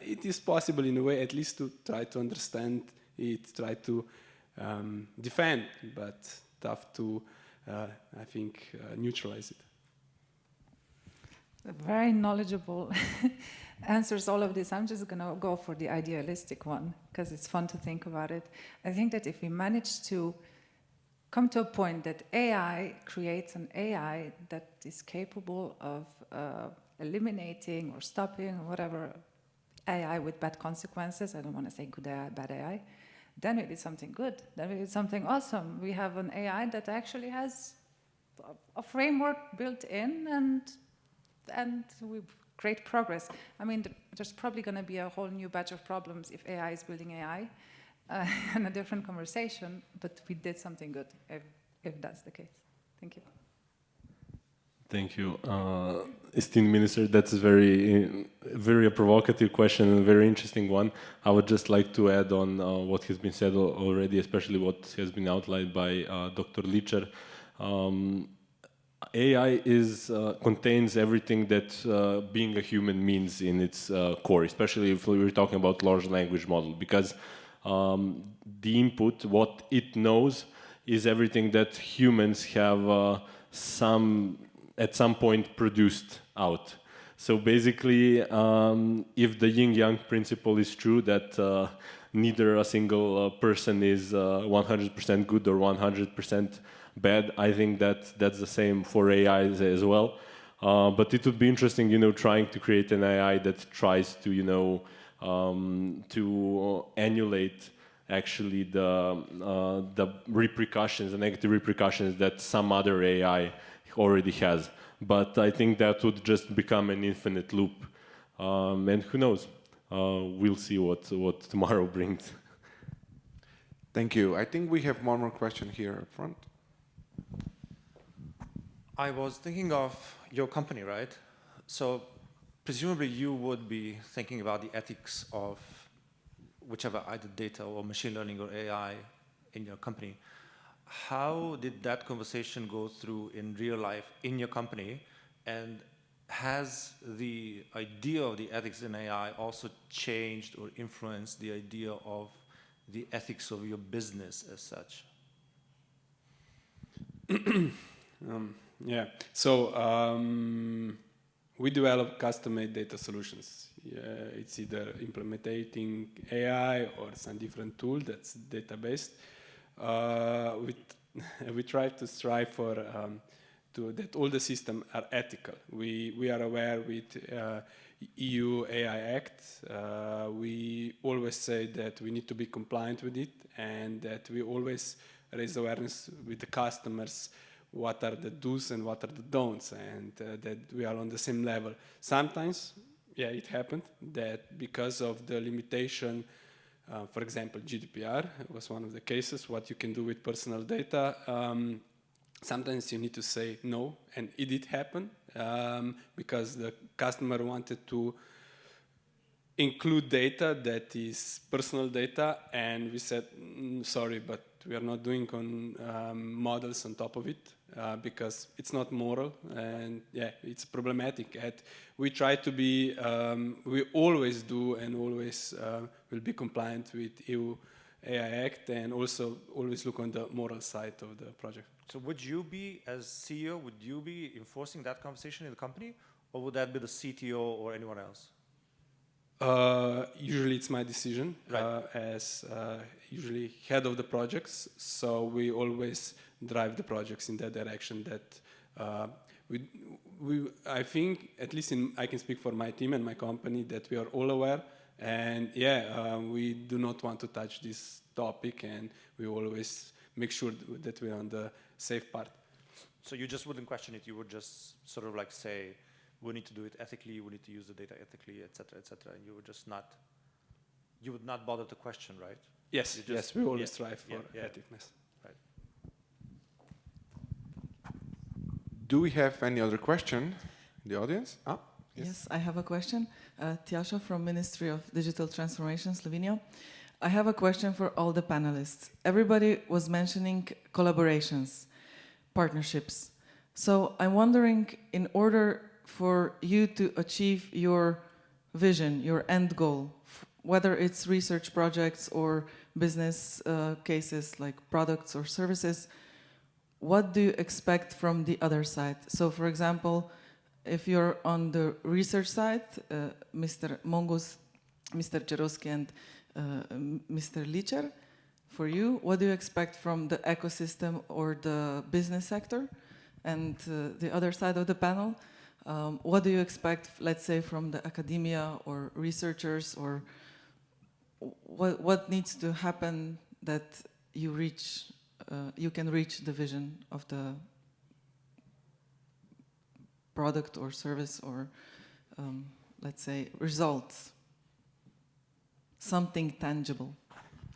It is possible in a way, at least to try to understand it, try to defend, but tough to, I think, neutralize it. Very knowledgeable answers all of this. I'm just going to go for the idealistic one because it's fun to think about it. I think that if we manage to come to a point that AI creates an AI that is capable of eliminating or stopping or whatever AI with bad consequences, I don't want to say good AI, bad AI, then we did something good. Then we did something awesome. We have an AI that actually has a framework built in and with great progress. I mean, there's probably going to be a whole new batch of problems if AI is building AI and a different conversation, but we did something good if that's the case. Thank you. Thank you. Esteemed Minister, that's a very provocative question and a very interesting one. I would just like to add on what has been said already, especially what has been outlined by Dr. Ličer. AI contains everything that being a human means in its core, especially if we're talking about large language model, because the input, what it knows, is everything that humans have at some point produced out. So basically, if the yin-yang principle is true, that neither a single person is 100% good or 100% bad, I think that that's the same for AI as well. But it would be interesting, trying to create an AI that tries to, to emulate actually the repercussions, the negative repercussions that some other AI already has. But I think that would just become an infinite loop. And who knows? We'll see what tomorrow brings. Thank you. I think we have one more question here up front. I was thinking of your company, right? So presumably you would be thinking about the ethics of whichever, either data or machine learning or AI in your company. how did that conversation go through in real life in your company? And has the idea of the ethics in AI also changed or influenced the idea of the ethics of your business as such? Yeah, so we develop custom-made data solutions. It's either implementing AI or some different tool that's data-based. We try to strive for that all the systems are ethical. We are aware with EU AI Act. We always say that we need to be compliant with it, and that we always raise awareness with the customers what are the do's and what are the don'ts, and that we are on the same level. Sometimes, yeah, it happened that because of the limitation, for example, GDPR was one of the cases, what you can do with personal data. Sometimes you need to say no, and it did happen because the customer wanted to include data that is personal data, and we said, sorry, but we are not doing models on top of it because it's not moral, and yeah, it's problematic. And we try to be, we always do and always will be compliant with EU AI Act, and also always look on the moral side of the project. So would you be, as CEO, would you be enforcing that conversation in the company, or would that be the CTO or anyone else? Usually it's my decision, right. As usually head of the projects, so we always drive the projects in that direction that I think, at least I can speak for my team and my company, that we are all aware, and yeah, we do not want to touch this topic, and we always make sure that we're on the safe part. So you just wouldn't question it, you would just sort of like say, we need to do it ethically, we need to use the data ethically, etc., and you would just not, you would not bother to question, right? Yes, yes, we always strive for ethicness. Right. Do we have any other question in the audience? Yes, I have a question. Tjaša from Ministry of Digital Transformation, Slovenia. I have a question for all the panelists. Everybody was mentioning collaborations, partnerships. So I'm wondering, in order for you to achieve your vision, your end goal, whether it's research projects or business cases like products or services, what do you expect from the other side? So for example, if you're on the research side, Mr. Mongus, Mr. Džeroski and Mr. Ličer, for you, what do you expect from the ecosystem or the business sector? And the other side of the panel, what do you expect, let's say, from the academia or researchers, or what needs to happen that you reach, you can reach the vision of the product or service, or let's say results, something tangible?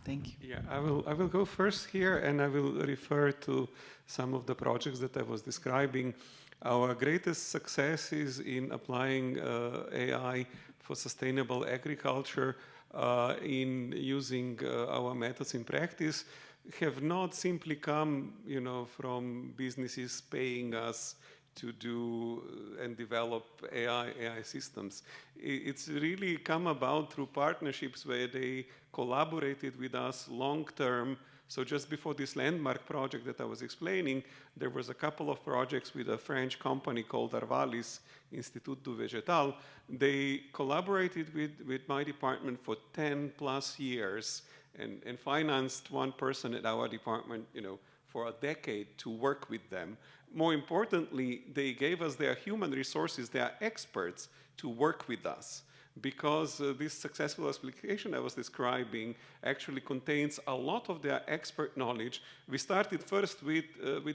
Thank you. Yeah, I will go first here, and I will refer to some of the projects that I was describing. Our greatest success is in applying AI for sustainable agriculture, in using our methods in practice, have not simply come, from businesses paying us to do and develop AI systems. It's really come about through partnerships where they collaborated with us long-term. So just before this landmark project that I was explaining, there was a couple of projects with a French company called Arvalis, Institut du Vegetal. They collaborated with my department for 10 plus years and financed one person at our department, for a decade to work with them. More importantly, they gave us their human resources, their experts, to work with us, because this successful application I was describing actually contains a lot of their expert knowledge. We started first with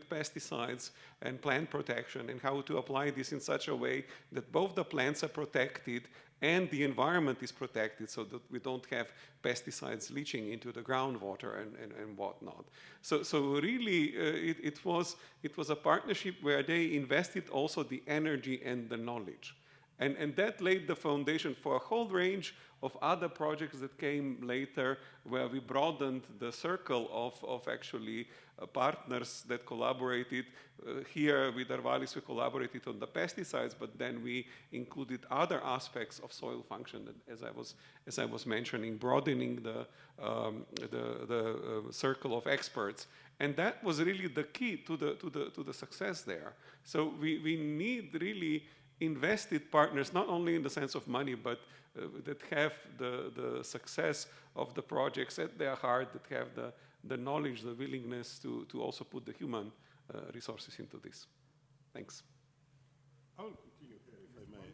pesticides and plant protection and how to apply this in such a way that both the plants are protected and the environment is protected, so that we don't have pesticides leaching into the groundwater and whatnot. So really, it was a partnership where they invested also the energy and the knowledge. And that laid the foundation for a whole range of other projects that came later, where we broadened the circle of actually partners that collaborated. Here with Arvalis, we collaborated on the pesticides, but then we included other aspects of soil function, as I was mentioning, broadening the circle of experts. And that was really the key to the success there. So we need really invested partners, not only in the sense of money, but that have the success of the projects at their heart, that have the knowledge, the willingness to also put the human resources into this. Thanks. I'll continue here, if I may.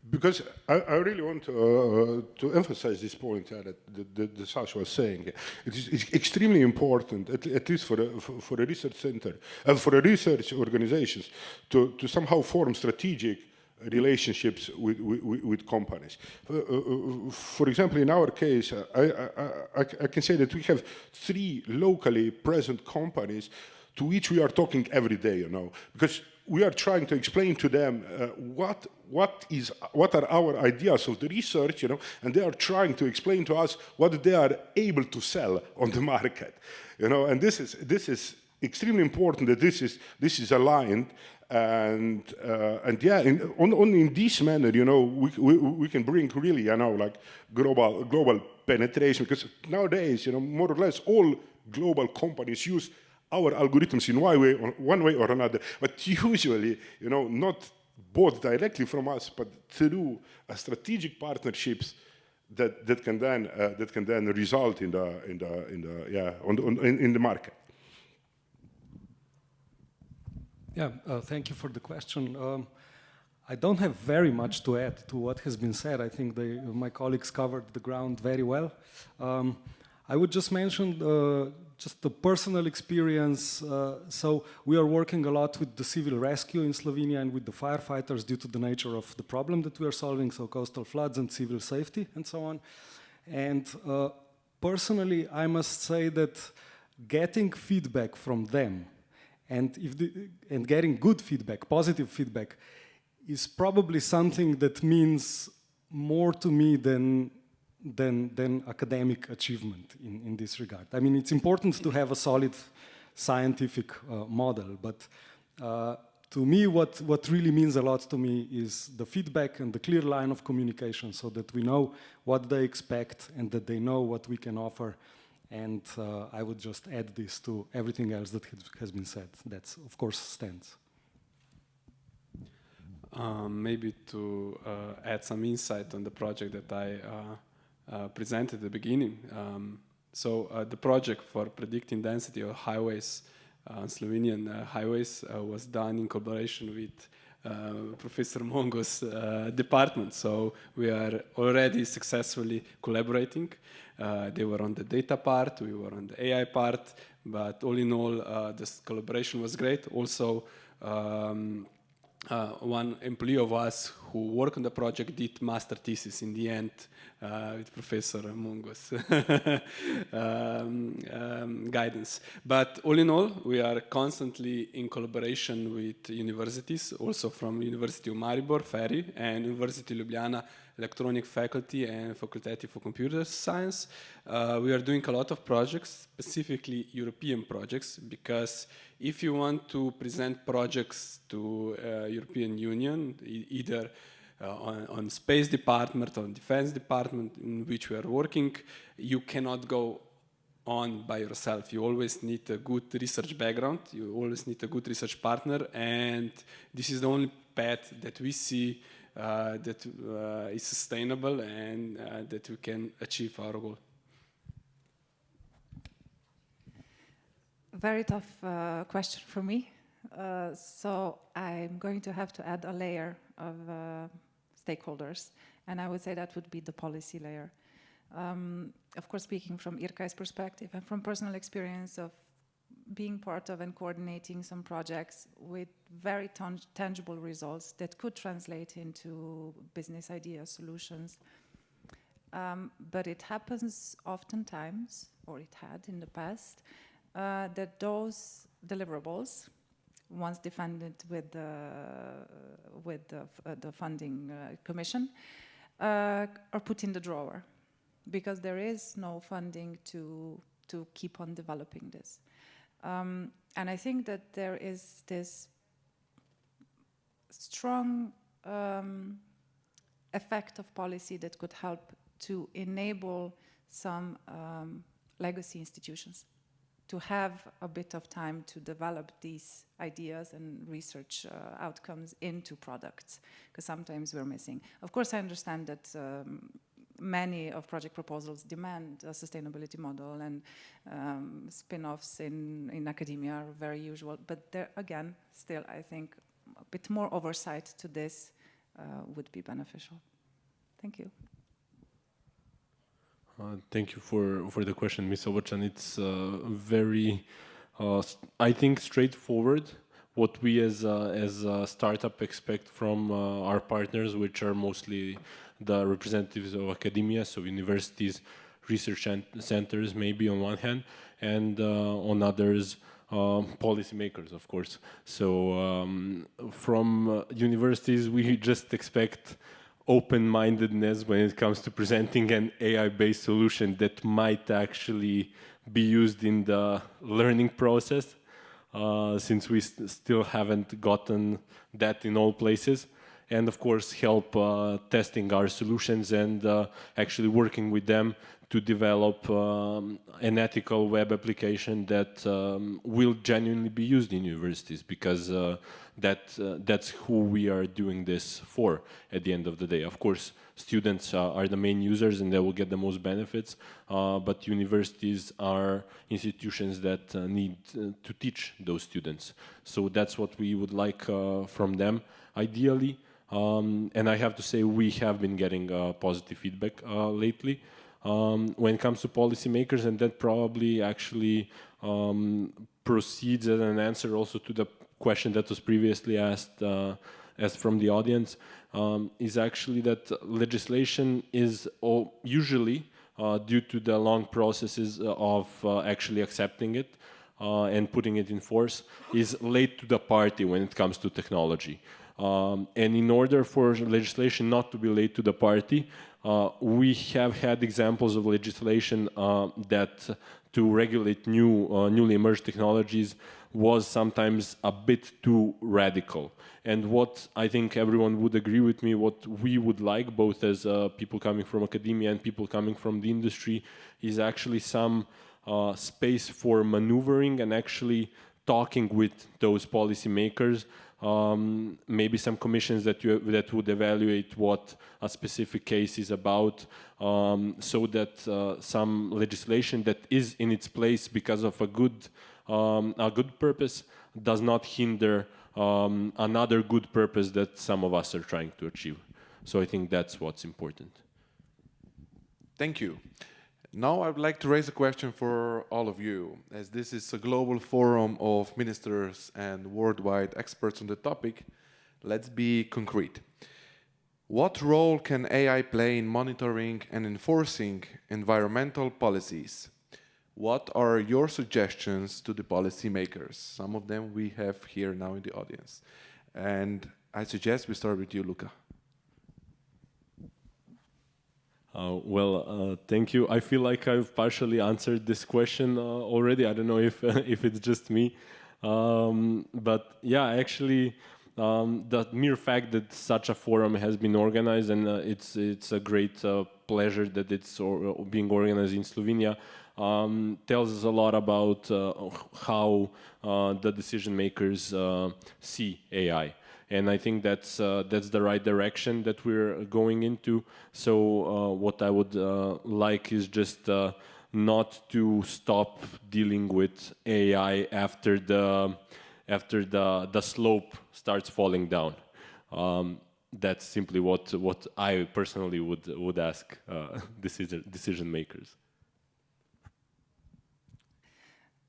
Because I really want to emphasize this point that Sašo was saying. It's extremely important, at least for a research center, for a research organizations, to somehow form strategic relationships with companies. For example, in our case, I can say that we have 3 locally present companies to which we are talking every day, you know, because we are trying to explain to them what are our ideas of the research, you know, and they are trying to explain to us what they are able to sell on the market, you know, and this is extremely important that this is aligned, and yeah, only in this manner, you know, we can bring really, you know, like global penetration, because nowadays, you know, more or less all global companies use our algorithms in one way or another, but usually, you know, not bought directly from us, but through strategic partnerships that can then result in the market. Yeah, thank you for the question. I don't have very much to add to what has been said. I think my colleagues covered the ground very well. I would just mention just the personal experience. So we are working a lot with the civil rescue in Slovenia and with the firefighters due to the nature of the problem that we are solving, so coastal floods and civil safety and so on. And personally, I must say that getting feedback from them and getting good feedback, positive feedback, is probably something that means more to me than academic achievement in this regard. I mean, it's important to have a solid scientific model, but to me, what really means a lot to me is the feedback and the clear line of communication, so that we know what they expect and that they know what we can offer. And I would just add this to everything else that has been said. That's, of course, stands. Maybe to add some insight on the project that I presented at the beginning. So the project for predicting density of highways, Slovenian highways, was done in collaboration with Professor Mongus' department. So we are already successfully collaborating. They were on the data part, we were on the AI part, but all in all, this collaboration was great. Also, one employee of us who worked on the project did master thesis in the end with Professor Mongus' guidance. But all in all, we are constantly in collaboration with universities, also from University of Maribor, FERI, and University of Ljubljana, Electronic Faculty and Faculty for Computer Science. We are doing a lot of projects, specifically European projects, because if you want to present projects to European Union, either on space department or defense department in which we are working, you cannot go on by yourself. You always need a good research background, you always need a good research partner, and this is the only path that we see that is sustainable and that we can achieve our goal. Very tough question for me. So I'm going to have to add a layer of stakeholders, and I would say that would be the policy layer. Of course, speaking from IRCAI's perspective and from personal experience of being part of and coordinating some projects with very tangible results that could translate into business idea solutions. But it happens oftentimes, or it had in the past, that those deliverables once defended with the funding commission, are put in the drawer because there is no funding to keep on developing this. And I think that there is this strong effect of policy that could help to enable some legacy institutions to have a bit of time to develop these ideas and research outcomes into products, because sometimes we're missing. Of course, I understand that many of project proposals demand a sustainability model, and spin-offs in academia are very usual, but there, again, still, I think a bit more oversight to this would be beneficial. Thank you. Thank you for the question, Ms. Ovachan. It's very, I think, straightforward. What we as a startup expect from our partners, which are mostly the representatives of academia, so universities, research centers, maybe on one hand, and on others, policymakers, of course. So from universities, we just expect open-mindedness when it comes to presenting an AI-based solution that might actually be used in the learning process, since we still haven't gotten that in all places. And of course, help testing our solutions and actually working with them to develop an ethical web application that will genuinely be used in universities, because that's who we are doing this for at the end of the day. Of course, students are the main users and they will get the most benefits, but universities are institutions that need to teach those students. So that's what we would like from them, ideally. And I have to say, we have been getting positive feedback lately. When it comes to policymakers, and that probably actually proceeds as an answer also to the question that was previously asked from the audience, is actually that legislation is usually, due to the long processes of actually accepting it and putting it in force, is late to the party when it comes to technology. And in order for legislation not to be late to the party, we have had examples of legislation that to regulate newly emerged technologies was sometimes a bit too radical. And what I think everyone would agree with me, what we would like, both as people coming from academia and people coming from the industry, is actually some space for maneuvering and actually talking with those policymakers. Maybe some commissions that would evaluate what a specific case is about, so that some legislation that is in its place because of a good purpose does not hinder another good purpose that some of us are trying to achieve. So I think that's what's important. Thank you. Now I would like to raise a question for all of you, as this is a global forum of ministers and worldwide experts on the topic. Let's be concrete. What role can AI play in monitoring and enforcing environmental policies? What are your suggestions to the policymakers? Some of them we have here now in the audience. And I suggest we start with you, Luka. Thank you. I feel like I've partially answered this question already. I don't know if it's just me. But yeah, actually, the mere fact that such a forum has been organized, and it's a great pleasure that it's being organized in Slovenia, tells us a lot about how the decision makers see AI. And I think that's the right direction that we're going into. So what I would like is just not to stop dealing with AI after the slope starts falling down. That's simply what I personally would ask decision makers.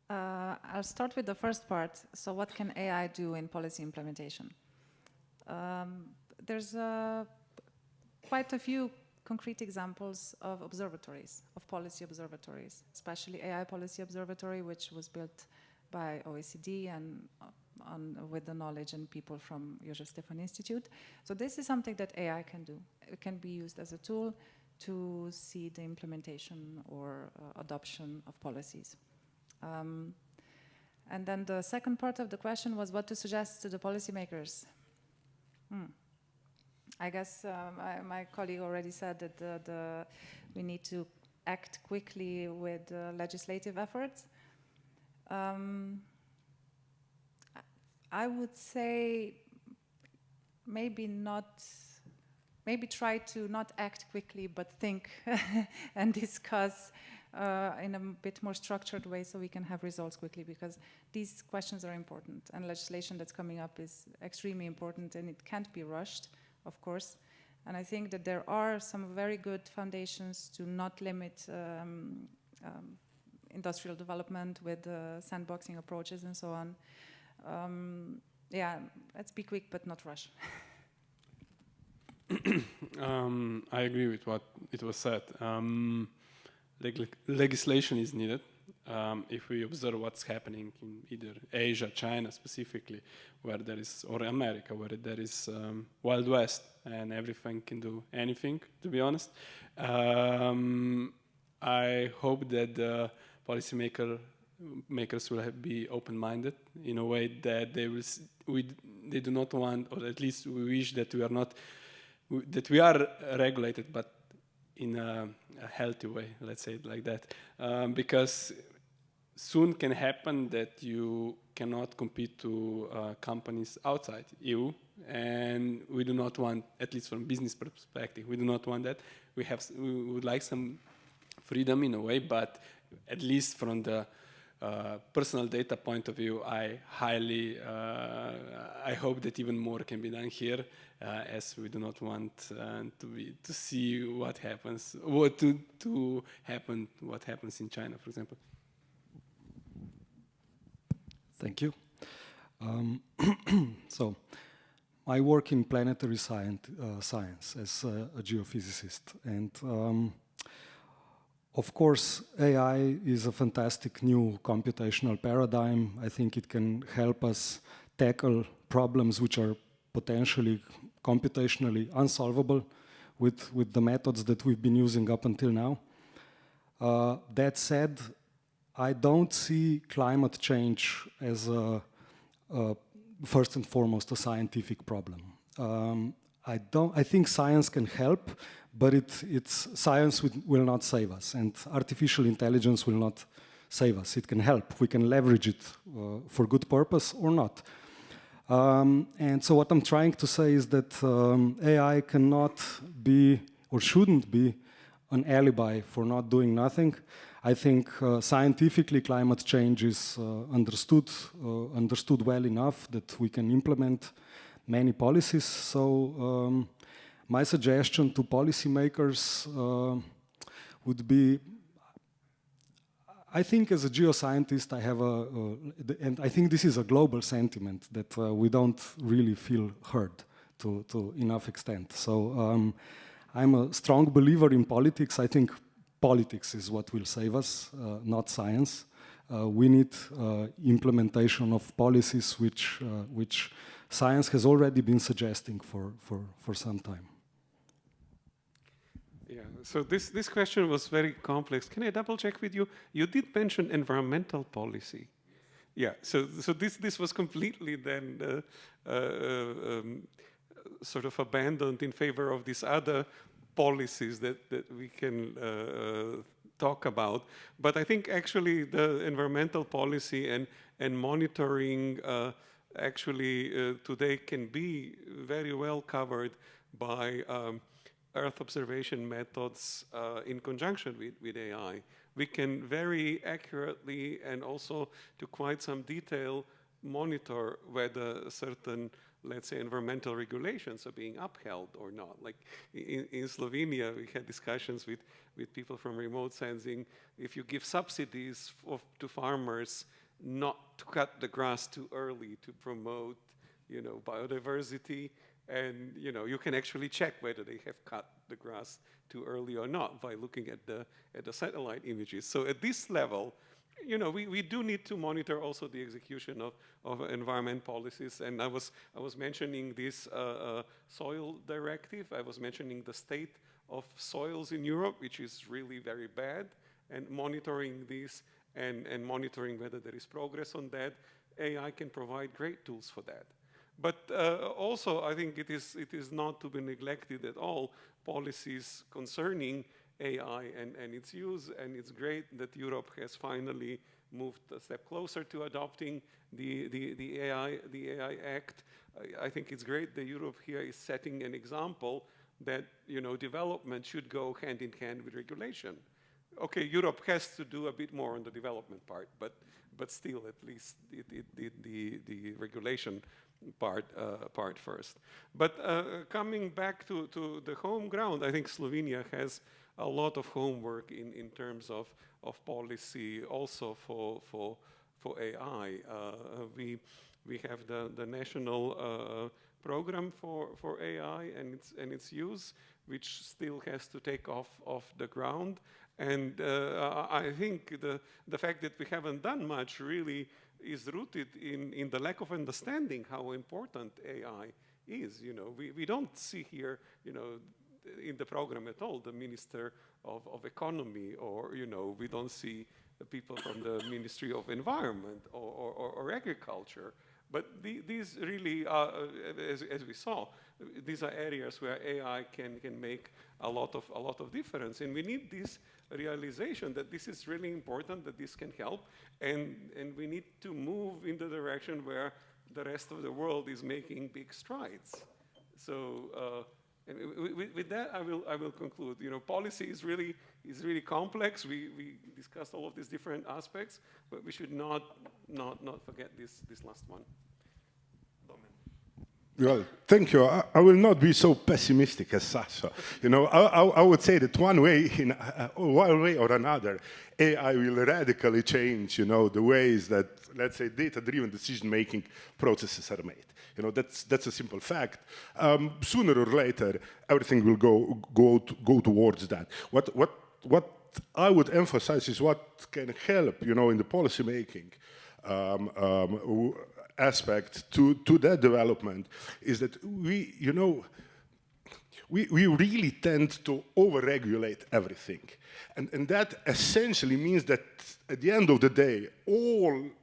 I'll start with the first part. So what can AI do in policy implementation? There's quite a few concrete examples of observatories, of policy observatories, especially AI Policy Observatory, which was built by OECD and with the knowledge and people from Jožef Stefan Institute. So this is something that AI can do. It can be used as a tool to see the implementation or adoption of policies. And then the second part of the question was what to suggest to the policymakers. I guess my colleague already said that we need to act quickly with legislative efforts. I would say maybe try to not act quickly, but think and discuss in a bit more structured way so we can have results quickly, because these questions are important and legislation that's coming up is extremely important and it can't be rushed, of course. And I think that there are some very good foundations to not limit industrial development with sandboxing approaches and so on. Yeah, let's be quick but not rush. I agree with what it was said. Legislation is needed. If we observe what's happening in either Asia, China specifically, where there is, or America, where there is Wild West and everything can do anything, to be honest. I hope that the policymakers will be open-minded in a way that they do not want, or at least we wish that we are not, that we are regulated, but in a healthy way, let's say it like that. Because soon can happen that you cannot compete to companies outside EU, and we do not want, at least from business perspective, we do not want that. We would like some freedom in a way, but at least from the personal data point of view, I hope that even more can be done here, as we do not want to see what happens, what happens in China, for example. Thank you. So, I work in planetary science as a geophysicist, and of course, AI is a fantastic new computational paradigm. I think it can help us tackle problems which are potentially computationally unsolvable with the methods that we've been using up until now. That said, I don't see climate change as first and foremost a scientific problem. I think science can help, but science will not save us, and artificial intelligence will not save us. It can help. We can leverage it for good purpose or not. And so what I'm trying to say is that AI cannot be or shouldn't be an alibi for not doing nothing. I think scientifically climate change is understood well enough that we can implement many policies. So my suggestion to policymakers would be, I think as a geoscientist I have and I think this is a global sentiment, that we don't really feel heard to enough extent. So I'm a strong believer in politics. I think politics is what will save us, not science. We need implementation of policies which science has already been suggesting for some time. Yeah, so this question was very complex. Can I double check with you? You did mention environmental policy. Yeah, so this was completely then sort of abandoned in favor of these other policies that we can talk about. But I think actually the environmental policy and monitoring actually today can be very well covered by Earth observation methods in conjunction with AI. We can very accurately and also to quite some detail monitor whether certain, let's say, environmental regulations are being upheld or not. Like in Slovenia, we had discussions with people from remote sensing. If you give subsidies to farmers not to cut the grass too early to promote, biodiversity, and you can actually check whether they have cut the grass too early or not by looking at the satellite images. So at this level, you know, we do need to monitor also the execution of environment policies. And I was mentioning this soil directive. I was mentioning the state of soils in Europe, which is really very bad, and monitoring this and monitoring whether there is progress on that. AI can provide great tools for that. But also, I think it is not to be neglected at all, policies concerning AI and its use, and it's great that Europe has finally moved a step closer to adopting the AI Act. I think it's great that Europe here is setting an example that, you know, development should go hand in hand with regulation. Okay, Europe has to do a bit more on the development part, but still, at least the regulation part first. But coming back to the home ground, I think Slovenia has a lot of homework in terms of policy also for AI. We have the national program for AI and its use, which still has to take off the ground. And I think the fact that we haven't done much really is rooted in the lack of understanding how important AI is. You know, we don't see here, you know, in the program at all, the Minister of Economy, or, you know, we don't see the people from the Ministry of Environment or Agriculture. But these really are, as we saw, these are areas where AI can make a lot of difference. And we need this realization that this is really important, that this can help, and we need to move in the direction where the rest of the world is making big strides. So and with that, I will conclude. You know, policy is really complex. We discussed all of these different aspects, but we should not forget this last one. Domen. Well, thank you. I will not be so pessimistic as Sašo. You know, I would say that one way or another, AI will radically change, you know, the ways that, let's say, data-driven decision-making processes are made. You know, that's a simple fact. Sooner or later, everything will go towards that. What I would emphasize is what can help, you know, in the policy making aspect to that development is that we really tend to over-regulate everything. And that essentially means that at the end of the day,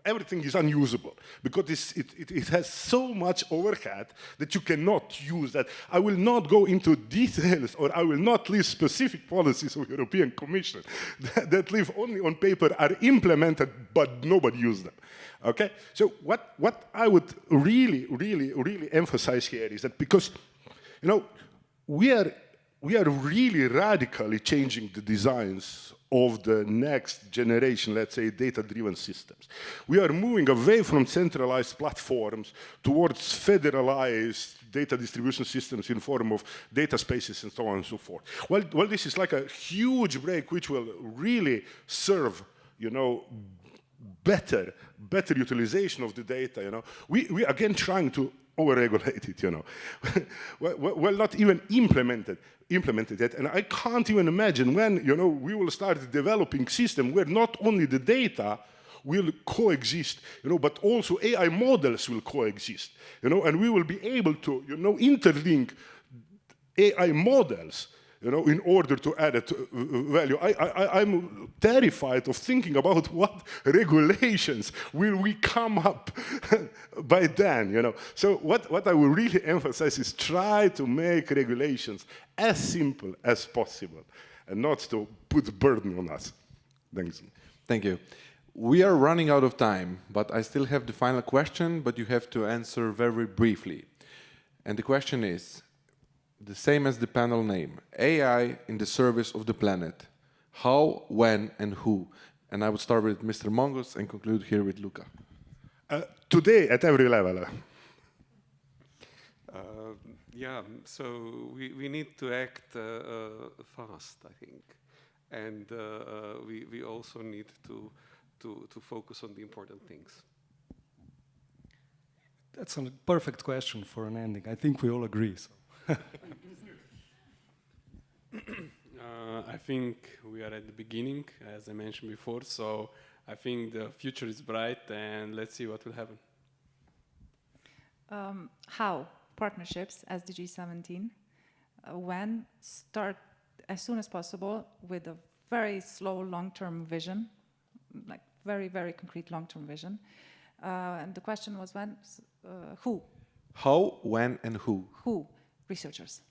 everything is unusable because it has so much overhead that you cannot use that. I will not go into details, or I will not list specific policies of European Commission that live only on paper, are implemented, but nobody uses them. Okay? So what I would really emphasize here is that because, you know, we are really radically changing the designs of the next generation, let's say, data-driven systems. We are moving away from centralized platforms towards federalized data distribution systems in form of data spaces and so on and so forth. Well, this is like a huge break which will really serve, you know, better utilization of the data, you know. We again trying to over-regulate it, you know. Well, not even implemented yet. And I can't even imagine when, you know, we will start developing system where not only the data will coexist, you know, but also AI models will coexist, you know, and we will be able to, you know, interlink AI models, you know, in order to add it value. I'm terrified of thinking about what regulations will we come up by then, you know. So what I will really emphasize is try to make regulations as simple as possible and not to put burden on us. Thanks. Thank you. We are running out of time, but I still have the final question, but you have to answer very briefly. And the question is, the same as the panel name, AI in the service of the planet. How, when, and who? And I would start with Mr. Mongus and conclude here with Luka. Today, at every level. Yeah, so we need to act fast, I think. And we also need to focus on the important things. That's a perfect question for an ending. I think we all agree. So. I think we are at the beginning, as I mentioned before, so I think the future is bright, and let's see what will happen. How? Partnerships, SDG 17. When? Start as soon as possible with a very slow long-term vision, like very, very concrete long-term vision. And the question was when? Who? How, when, and who? Who? Researchers.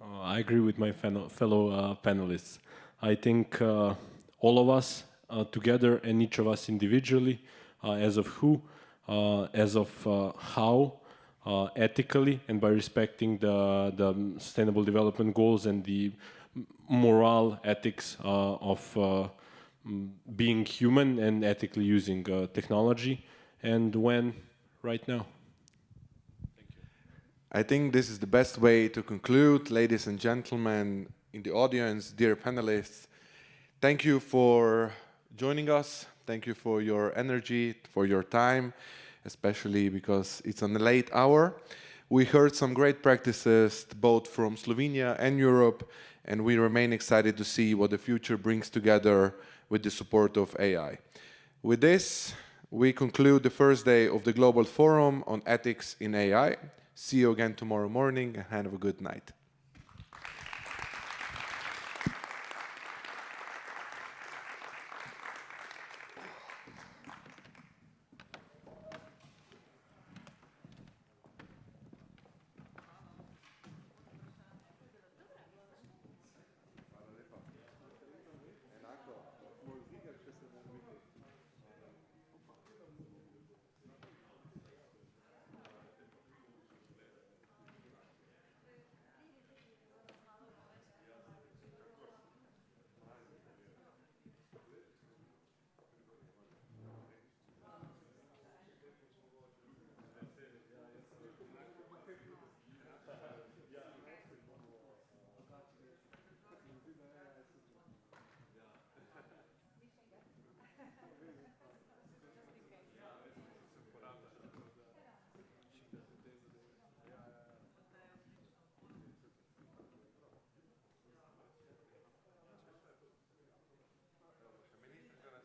I agree with my fellow panelists. I think all of us together and each of us individually, as of who, as of how, ethically, and by respecting the Sustainable Development Goals and the moral ethics of being human and ethically using technology, and when, right now. I think this is the best way to conclude. Ladies and gentlemen in the audience, dear panelists, thank you for joining us. Thank you for your energy, for your time, especially because it's on a late hour. We heard some great practices both from Slovenia and Europe, and we remain excited to see what the future brings together with the support of AI. With this, we conclude the first day of the Global Forum on Ethics in AI. See you again tomorrow morning and have a good night.